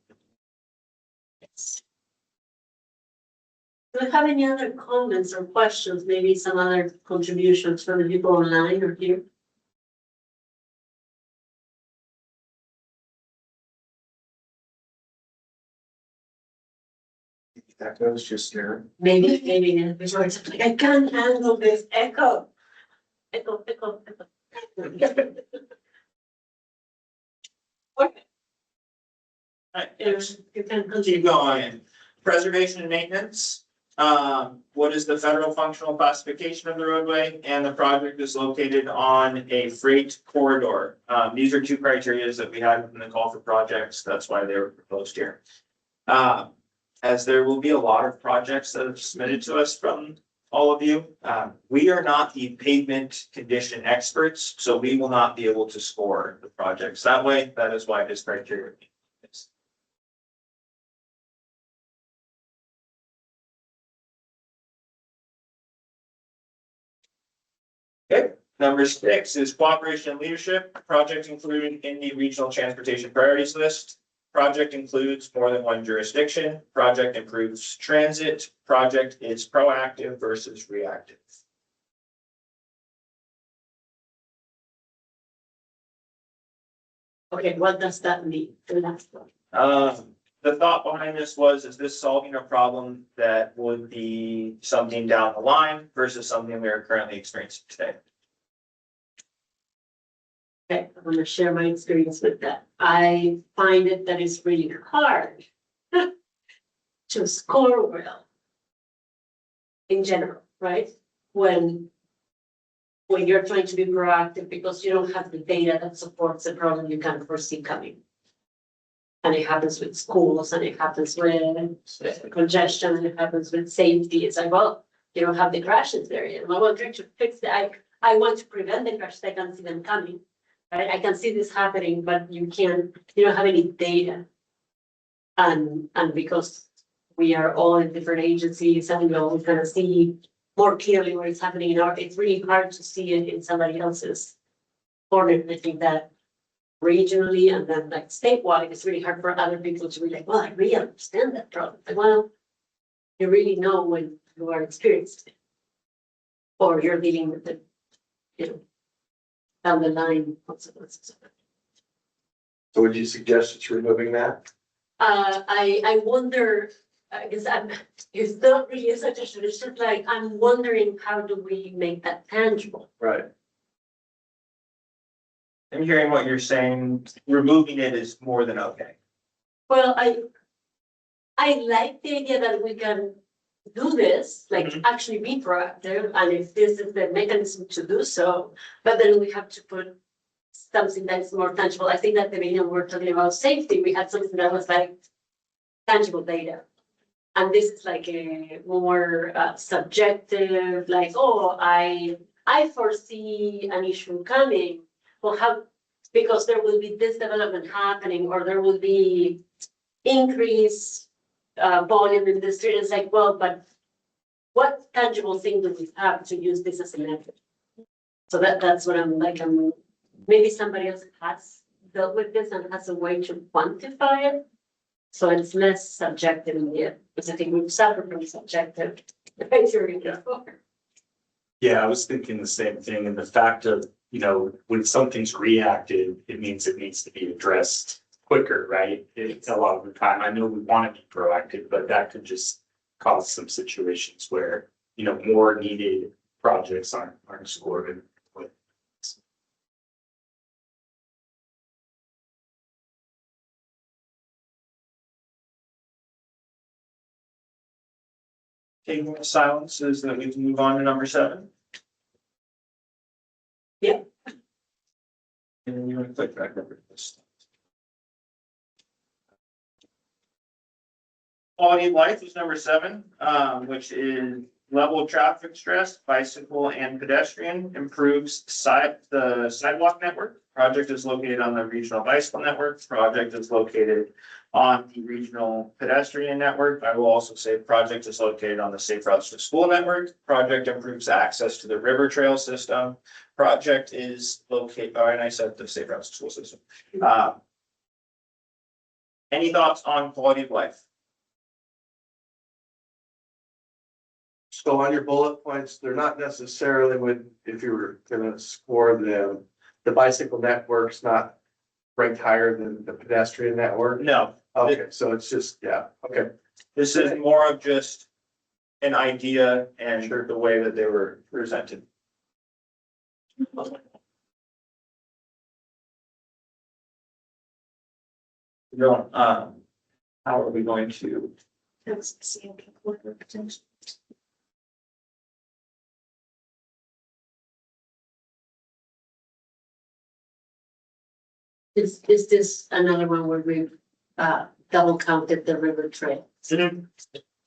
Speaker 2: Do we have any other comments or questions? Maybe some other contributions from the people online or here?
Speaker 1: That goes just there.
Speaker 2: Maybe before it's like, I can't handle this echo. Echo. Okay.
Speaker 11: Alright,
Speaker 2: You can
Speaker 11: keep
Speaker 2: continue.
Speaker 11: going. Preservation and maintenance. What is the federal functional classification of the roadway? And the project is located on a freight corridor. These are two criteria that we had in the call for projects. That's why they were proposed here. As there will be a lot of projects that have submitted to us from all of you. We are not the pavement condition experts, so we will not be able to score the projects that way. That is why this criteria is. Okay, number 6 is cooperation and leadership. Project included in the regional transportation priorities list. Project includes more than one jurisdiction. Project improves transit. Project is proactive versus reactive.
Speaker 2: Okay, what does that mean? The last one.
Speaker 11: The thought behind this was, is this solving a problem that would be something down the line versus something we are currently experiencing today?
Speaker 2: Okay, I'm gonna share my experience with that. I find it that it's really hard to score well in general, right? When you're trying to be proactive because you don't have the data that supports the problem you can foresee coming. And it happens with schools and it happens with congestion and it happens with safety. It's like, well, you don't have the crashes there yet. Well, I'm trying to fix that. I want to prevent the crashes. I can see them coming. Right? I can see this happening, but you don't have any data. And because we are all in different agencies and we all kind of see more clearly what is happening it's really hard to see it in somebody else's corner. And I think that regionally and then like statewide, it's really hard for other people to be like, well, I really understand that problem. Like, well, you really know when you are experienced it. Or you're dealing with it, down the line consequences of it.
Speaker 4: So would you suggest it's removing that?
Speaker 2: I wonder, because it's not really a suggestion, it's just like, I'm wondering how do we make that tangible?
Speaker 4: Right.
Speaker 11: I'm hearing what you're saying, removing it is more than okay.
Speaker 2: Well, I like the idea that we can do this, like actually be proactive, and if this is the mechanism to do so, but then we have to put something that's more tangible. I think that the beginning we're talking about safety, we had something that was like tangible data. And this is like a more subjective, like, oh, I foresee an issue coming. Well, how, because there will be this development happening, or there will be increase volume in the street. It's like, well, but what tangible thing do we have to use this as a method? So that's what I'm like, maybe somebody else has dealt with this and has a way to quantify it. So it's less subjective in the end, because I think we've suffered from subjective criteria before.
Speaker 9: Yeah, I was thinking the same thing, and the fact of, when something's reactive, it means it needs to be addressed quicker, right? It's a lot of the time, I know we want to be proactive, but that could just cause some situations where, more needed projects aren't scored.
Speaker 11: Taking the silence is that we can move on to number 7.
Speaker 2: Yeah.
Speaker 11: And then you want to click back over to this. Quality of life is number 7, which is level of traffic stress, bicycle and pedestrian improves the sidewalk network. Project is located on the regional bicycle network. Project is located on the regional pedestrian network. I will also say project is located on the Safe Routes to School network. Project improves access to the river trail system. Project is located, and I said the Safe Routes to School system. Any thoughts on quality of life?
Speaker 4: So on your bullet points, they're not necessarily if you were gonna score them, the bicycle network's not ranked higher than the pedestrian network?
Speaker 11: No.
Speaker 4: Okay, so it's just, yeah, okay.
Speaker 11: This is more of just an idea and the way that they were presented. How are we going to?
Speaker 2: Is this another one where we double counted the river trail?
Speaker 11: So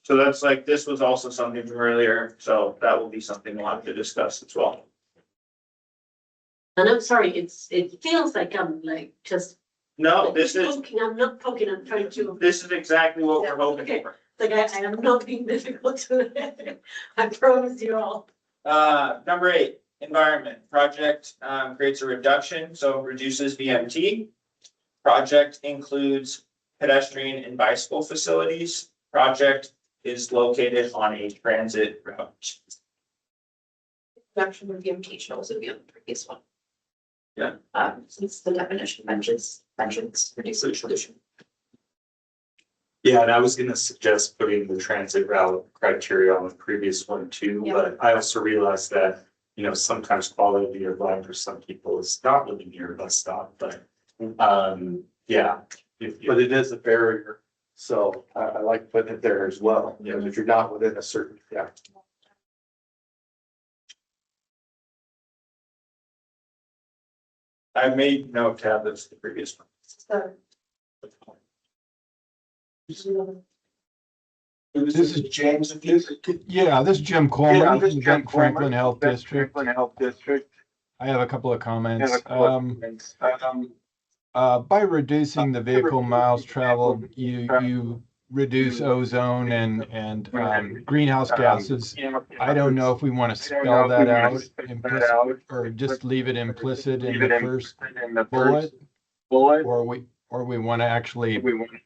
Speaker 11: that's like, this was also something from earlier, so that will be something we'll have to discuss as well.
Speaker 2: And I'm sorry, it feels like I'm like just.
Speaker 11: No, this is,
Speaker 2: I'm not poking, I'm trying to,
Speaker 11: this is exactly what we're hoping
Speaker 2: Okay.
Speaker 11: for.
Speaker 2: like, I am not being difficult to, I promise you all.
Speaker 11: Number 8, environment. Project creates a reduction, so reduces VMT. Project includes pedestrian and bicycle facilities. Project is located on a transit route.
Speaker 10: Reduction of VMT should also be on the previous one.
Speaker 11: Yeah.
Speaker 10: Since the definition mentions reduce pollution.
Speaker 9: Yeah, and I was gonna suggest putting the transit route criteria on the previous one too,
Speaker 10: Yeah.
Speaker 9: but I also realized that, sometimes quality of life for some people is not living near a bus stop, but, yeah.
Speaker 4: But it is a barrier, so I like putting it there as well, if you're not within a certain, yeah.
Speaker 11: I made note to have this the previous one.
Speaker 10: So,
Speaker 1: This is James.
Speaker 3: This is Jim Coleman, from the Benton-Franklin Health District. I have a couple of comments. By reducing the vehicle miles traveled, you reduce ozone and greenhouse gases. I don't know if we want to spell that out implicit or just leave it implicit in the first bullet, or we want to actually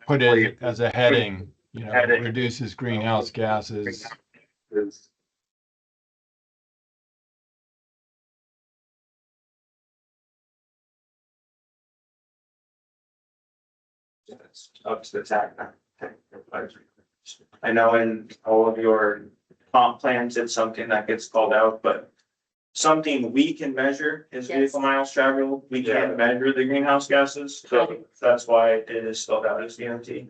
Speaker 3: put it as a heading, reduces greenhouse gases.
Speaker 11: Up to the TAC. I know in all of your comp plans, it's something that gets called out, but something we can measure is
Speaker 2: Yes.
Speaker 11: vehicle miles traveled. We can't measure the greenhouse gases, so that's why it is spelled out as VMT.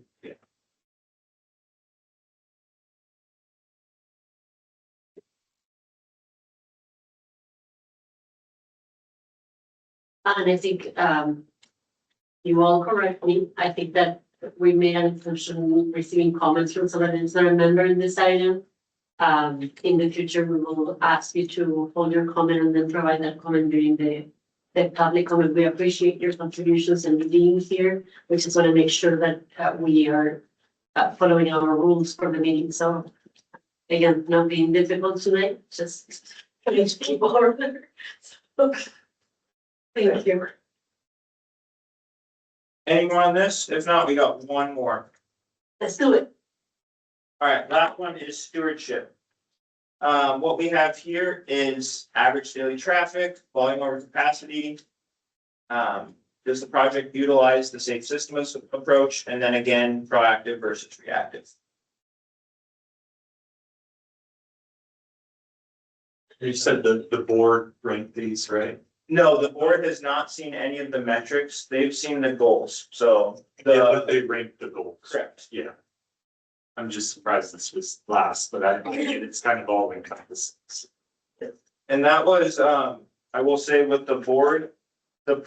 Speaker 2: And I think, you all correct me, I think that we made an intention receiving comments from some of the that are member in this item. In the future, we will ask you to hold your comment and then provide that comment during the public comment. We appreciate your contributions and being here. We just want to make sure that we are following our rules for the meeting. So again, not being difficult tonight, just trying to keep order. So, thank you.
Speaker 11: Anyone on this? If not, we got one more.
Speaker 2: Let's do it.
Speaker 11: All right, last one is stewardship. What we have here is average daily traffic, volume over capacity. Does the project utilize the safe systems approach? And then again, proactive versus reactive.
Speaker 9: You said the board ranked these, right?
Speaker 11: No, the board has not seen any of the metrics. They've seen the goals. So
Speaker 9: Yeah, but they ranked the goals.
Speaker 11: correct.
Speaker 9: Yeah. I'm just surprised this was last, but I mean, it's kind of all encompassing.
Speaker 11: And that was, I will say with the board, the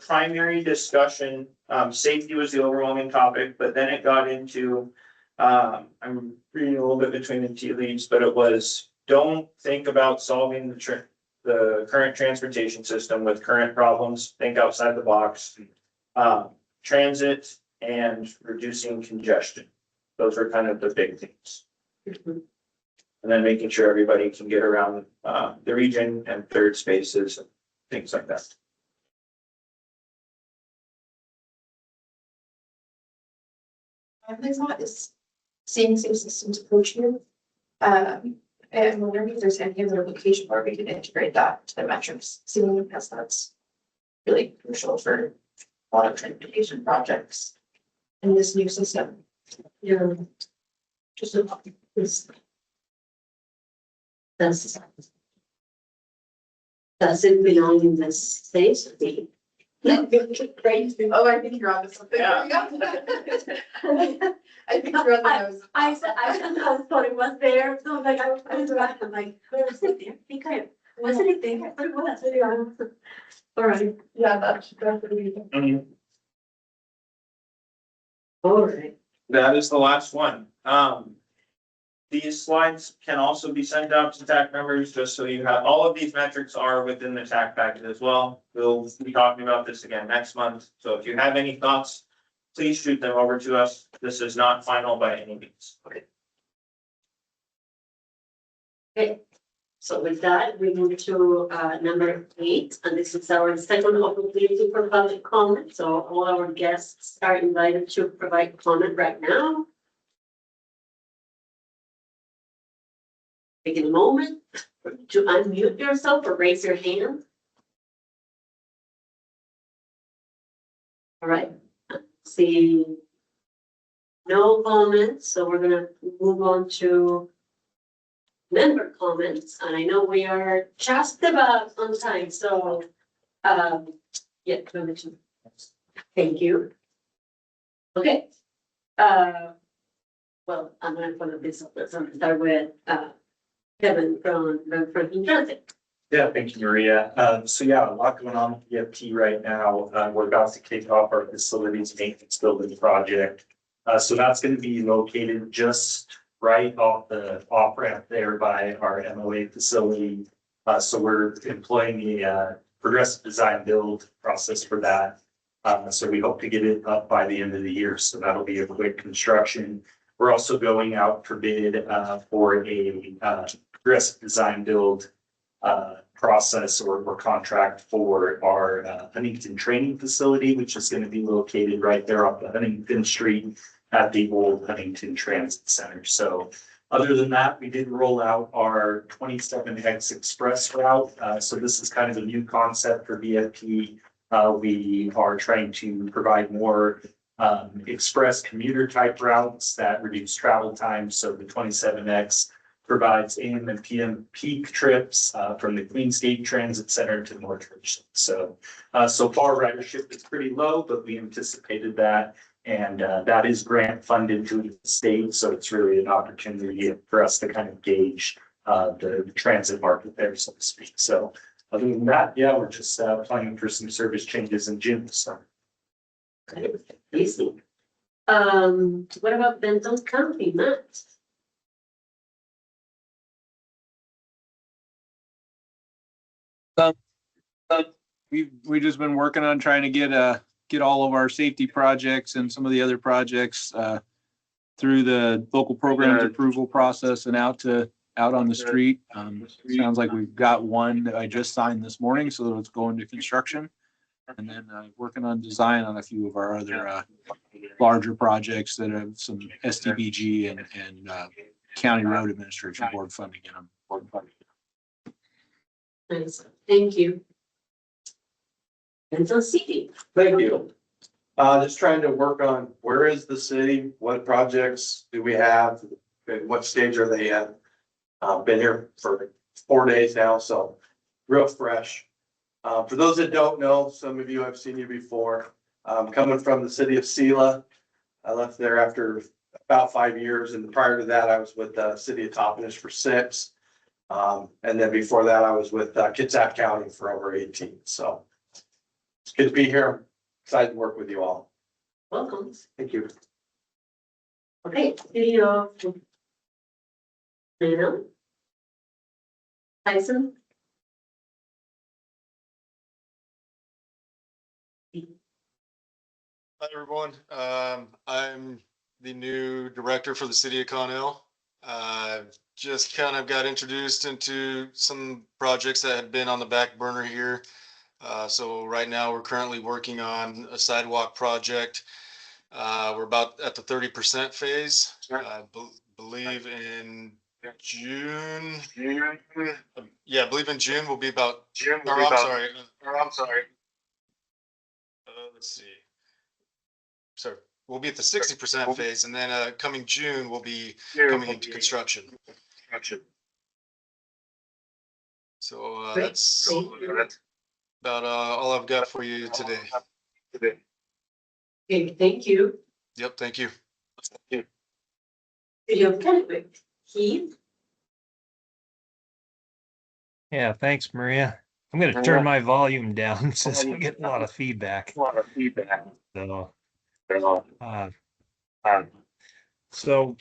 Speaker 11: primary discussion, safety was the overwhelming topic, but then it got into, I'm reading a little bit between the tea leaves, but it was, don't think about solving the current transportation system with current problems, think outside the box. Transit and reducing congestion. Those are kind of the big things. And then making sure everybody can get around the region and third spaces and things like that.
Speaker 10: My thought is seeing safe systems approach here. And I'm wondering if there's any other location where we can integrate that to the metrics, seeing because that's really crucial for a lot of transportation projects in this new system.
Speaker 2: Yeah. Just a this. Does it belong in the safety?
Speaker 10: Great. Oh, I think you're on to something.
Speaker 11: Yeah.
Speaker 10: I think you're on the nose.
Speaker 2: I thought it was there, so like I was right, I'm like, where was it there? I think wasn't it there? I thought it was. Yeah. All right.
Speaker 10: Yeah, that's definitely.
Speaker 2: All right.
Speaker 11: That is the last one. These slides can also be sent out to TAC members, just so you have, all of these metrics are within the TAC packet as well. We'll be talking about this again next month. So if you have any thoughts, please shoot them over to us. This is not final by any means.
Speaker 2: Okay. So with that, we move to number 8, and this is our second opportunity for public comment. So all our guests are invited to provide comment right now. Take a moment to unmute yourself or raise your hand. All right, see no comments, so we're gonna move on to member comments, and I know we are just about on time, so yeah, thank you. Okay, well, I'm gonna follow this up. Let's start with Kevin from Benton-Franklin Transit.
Speaker 9: Yeah, thank you, Maria. So yeah, a lot going on with EFT right now. We're about to kick off our facilities maintenance building project. So that's going to be located just right off the off ramp there by our MOA facility. So we're employing the progressive design build process for that. So we hope to get it up by the end of the year. So that'll be a quick construction. We're also going out for bid for a progressive design build process or contract for our Huntington training facility, which is going to be located right there off the Huntington Street at the old Huntington Transit Center. So other than that, we did roll out our 27X Express route. So this is kind of a new concept for BFP. We are trying to provide more express commuter type routes that reduce travel time. So the 27X provides AM and PM peak trips from the Queensgate Transit Center to North Richland. So far ridership is pretty low, but we anticipated that. And that is grant funded through the state. So it's really an opportunity for us to kind of gauge the transit market there, so to speak. So Other than that, yeah, we're just planning for some service changes in June, so.
Speaker 2: Okay, easy. What about Benton County, Matt?
Speaker 7: We've just been working on trying to get all of our safety projects and some of the other projects through the local programs approval process and out on the street. Sounds like we've got one that I just signed this morning, so that it's going to construction. And then working on design on a few of our other larger projects that have some SDBG and County Road Administration Board funding in them.
Speaker 2: Nice, thank you. Benton City.
Speaker 4: Thank you. Just trying to work on where is the city? What projects do we have? And what stage are they at? Been here for 4 days now, so real fresh. For those that don't know, some of you have seen you before. Coming from the city of Sela, I left there after about 5 years, and prior to that, I was with the city of Toppenish for 6. And then before that, I was with Kitsap County for over 18. So it's good to be here. Excited to work with you all.
Speaker 2: Welcome.
Speaker 4: Thank you.
Speaker 2: Okay, video. Dana. Tyson.
Speaker 13: Hi, everyone. I'm the new director for the city of Connell. Just kind of got introduced into some projects that had been on the back burner here. So right now we're currently working on a sidewalk project. We're about at the 30% phase. I believe in June. Yeah, I believe in June will be about, I'm sorry. Let's see. So we'll be at the 60% phase, and then coming June, we'll be coming into construction. So that's about all I've got for you today.
Speaker 2: Okay, thank you.
Speaker 13: Yep, thank you.
Speaker 2: Video of Kennewick. Keith.
Speaker 8: Yeah, thanks, Maria. I'm gonna turn my volume down since I get a lot of feedback. So,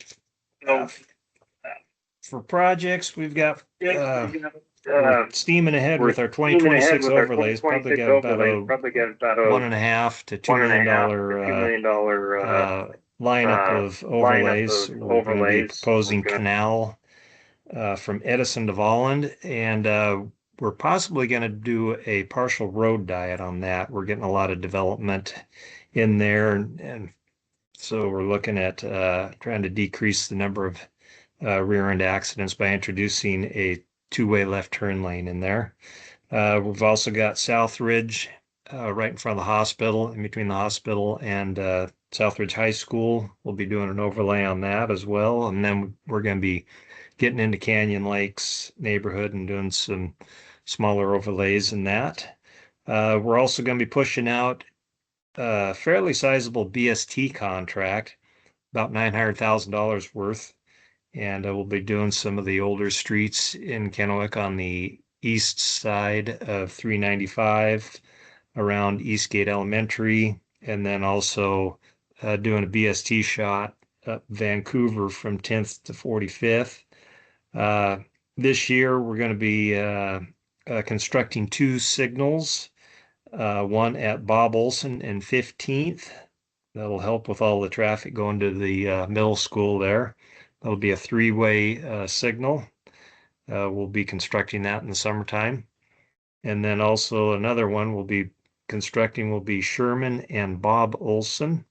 Speaker 8: for projects, we've got we're steaming ahead with our 2026 overlays. Probably got about a $1.5 to $2 million lineup of overlays. We're going to be proposing canal from Edison to Volland, and we're possibly going to do a partial road diet on that. We're getting a lot of development in there, and so we're looking at trying to decrease the number of rear end accidents by introducing a two-way left turn lane in there. We've also got South Ridge right in front of the hospital, in between the hospital and South Ridge High School. We'll be doing an overlay on that as well. And then we're going to be getting into Canyon Lakes neighborhood and doing some smaller overlays in that. We're also going to be pushing out a fairly sizable BST contract, about $900,000 worth. And we'll be doing some of the older streets in Kennewick on the east side of 395 around Eastgate Elementary, and then also doing a BST shot up Vancouver from 10th to 45th. This year we're going to be constructing 2 signals, one at Bob Olson and 15th. That'll help with all the traffic going to the middle school there. That'll be a 3-way signal. We'll be constructing that in the summertime. And then also another one we'll be constructing will be Sherman and Bob Olson.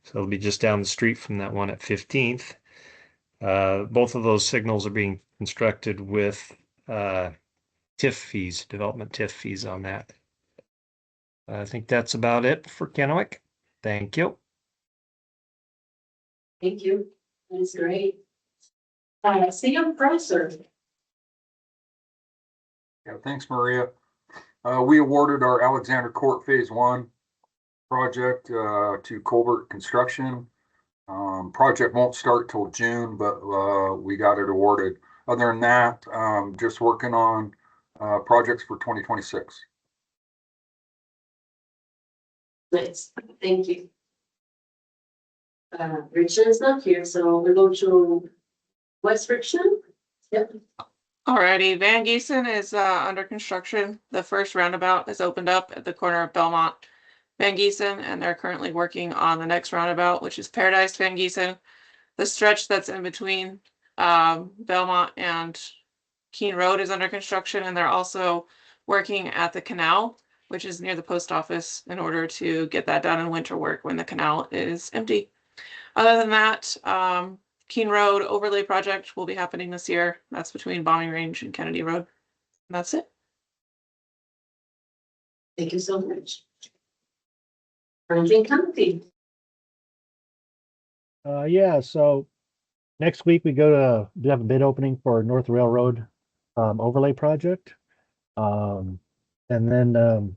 Speaker 8: So it'll be just down the street from that one at 15th. Both of those signals are being constructed with TIF fees, development TIF fees on that. I think that's about it for Kennewick. Thank you.
Speaker 2: Thank you. That's great. Sam Prosser.
Speaker 14: Yeah, thanks, Maria. We awarded our Alexander Court Phase 1 project to Colbert Construction. Project won't start till June, but we got it awarded. Other than that, just working on projects for 2026.
Speaker 2: Nice, thank you. Richard is not here, so we go to West Richmond. Yep.
Speaker 6: Alrighty, Van Giesen is under construction. The first roundabout is opened up at the corner of Belmont, Van Giesen, and they're currently working on the next roundabout, which is Paradise Van Giesen. The stretch that's in between Belmont and Keene Road is under construction, and they're also working at the canal, which is near the post office, in order to get that done in winter work when the canal is empty. Other than that, Keene Road overlay project will be happening this year. That's between Bombing Range and Kennedy Road. And that's it.
Speaker 2: Thank you so much. Franklin County.
Speaker 5: Yeah, so next week we have a bid opening for North Railroad overlay project. And then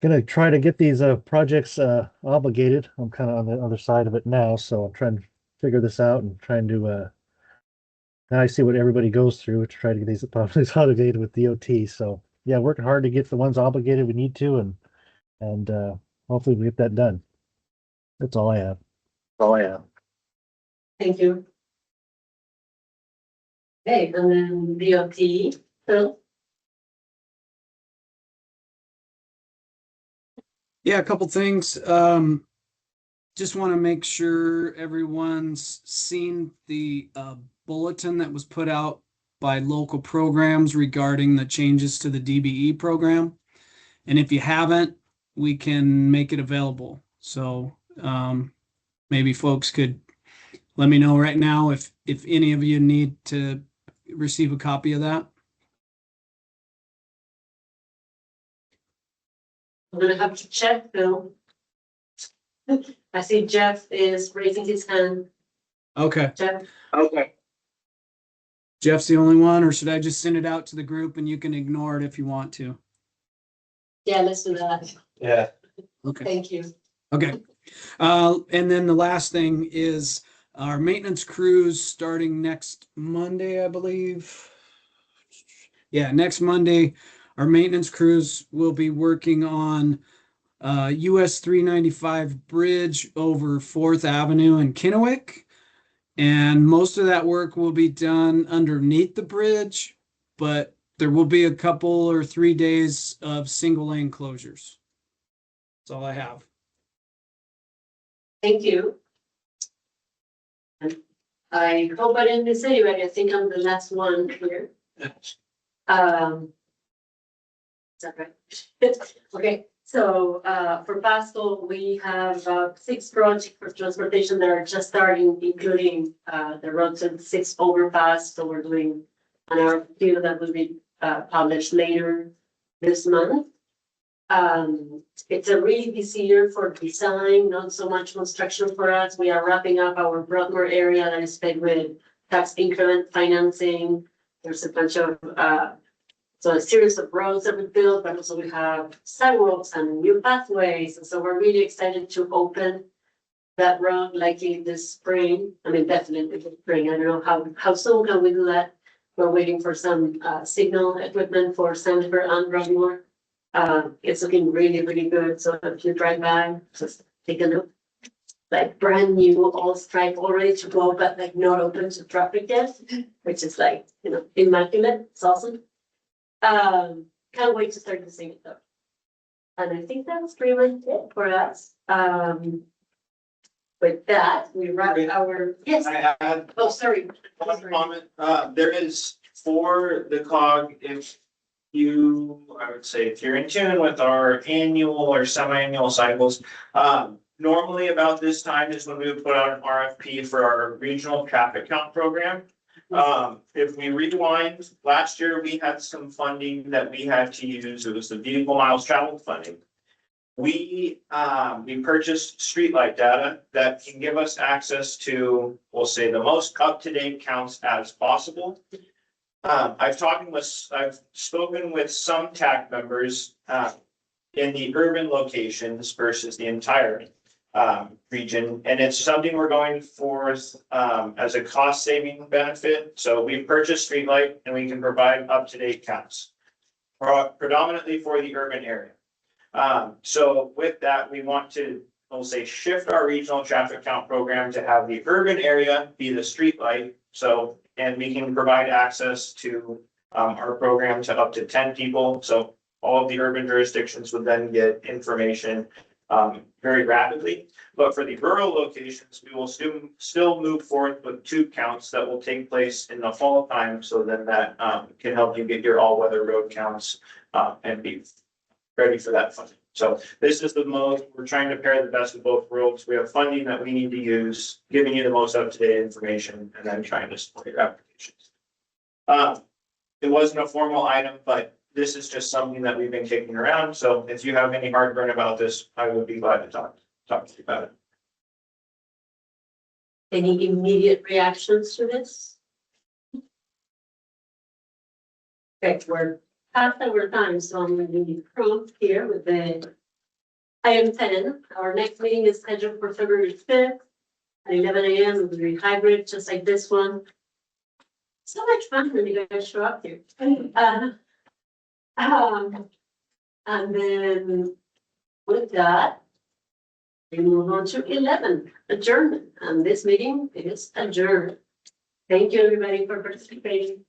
Speaker 5: gonna try to get these projects obligated. I'm kind of on the other side of it now, so I'm trying to figure this out and trying to now I see what everybody goes through to try to get these projects obligated with DOT. So yeah, working hard to get the ones obligated we need to, and hopefully we get that done. That's all I have.
Speaker 2: Thank you. Okay, and then DOT, Phil.
Speaker 12: Yeah, a couple things. Just want to make sure everyone's seen the bulletin that was put out by local programs regarding the changes to the DBE program. And if you haven't, we can make it available. So maybe folks could let me know right now if any of you need to receive a copy of that.
Speaker 2: I'm gonna have to check, Phil. I see Jeff is raising his hand.
Speaker 12: Okay.
Speaker 2: Jeff,
Speaker 12: Jeff's the only one, or should I just send it out to the group and you can ignore it if you want to?
Speaker 2: yeah, let's do that.
Speaker 4: Yeah.
Speaker 12: Okay.
Speaker 2: Thank you.
Speaker 12: Okay. And then the last thing is our maintenance crews starting next Monday, I believe. Yeah, next Monday, our maintenance crews will be working on US 395 bridge over 4th Avenue in Kennewick. And most of that work will be done underneath the bridge, but there will be a couple or 3 days of single lane closures. That's all I have.
Speaker 2: Thank you. I hope I didn't miss anybody. I think I'm the last one here. Is that right? Okay, so for Pasco, we have 6 projects for transportation that are just starting, including the road to the 6 overpass. So we're doing an RFQ that will be published later this month. It's a really busy year for design, not so much construction for us. We are wrapping up our Broadmoor area that is paid with tax increment financing. There's a bunch of so a series of roads that we built, but also we have sidewalks and new pathways. And so we're really excited to open that road likely this spring. I mean, definitely this spring. I don't know how soon can we do that. We're waiting for some signal equipment for Sanford and Broadmoor. It's looking really, really good. So if you drive by, just take a look. Like brand new, all stripe, all ready to go, but like not open to traffic yet, which is like, immaculate. It's awesome. Can't wait to start using it though. And I think that's pretty much it for us. With that, we wrap our, yes.
Speaker 11: I had
Speaker 2: Sorry.
Speaker 11: one comment. There is for the COG, if I would say if you're in tune with our annual or semi-annual cycles, normally about this time is when we would put out an RFP for our regional traffic count program. If we rewind, last year we had some funding that we had to use. It was the vehicle miles traveled funding. We purchased streetlight data that can give us access to, we'll say, the most up-to-date counts as possible. I've spoken with some TAC members in the urban locations versus the entire. region, and it's something we're going for as a cost saving benefit. So we purchased streetlight and we can provide up-to-date counts predominantly for the urban area. So with that, we want to, we'll say, shift our regional traffic count program to have the urban area be the streetlight. So, and we can provide access to our program to up to 10 people. So all of the urban jurisdictions would then get information very rapidly. But for the rural locations, we will still move forward with tube counts that will take place in the fall time. So then that can help you get your all-weather road counts and be ready for that funding. So this is the most, we're trying to pair the best of both worlds. We have funding that we need to use, giving you the most up-to-date information, and then trying to support your applications. It wasn't a formal item, but this is just something that we've been kicking around. So if you have any heartburn about this, I would be glad to talk to you about it.
Speaker 2: Any immediate reactions to this? Okay, we're past our time, so I'm going to be prompt here with the item 10. Our next meeting is scheduled for February 5th at 11 a.m. It will be hybrid, just like this one. So much fun when you guys show up here. And then with that, we move on to 11, adjournment. And this meeting is adjourned. Thank you, everybody, for participating.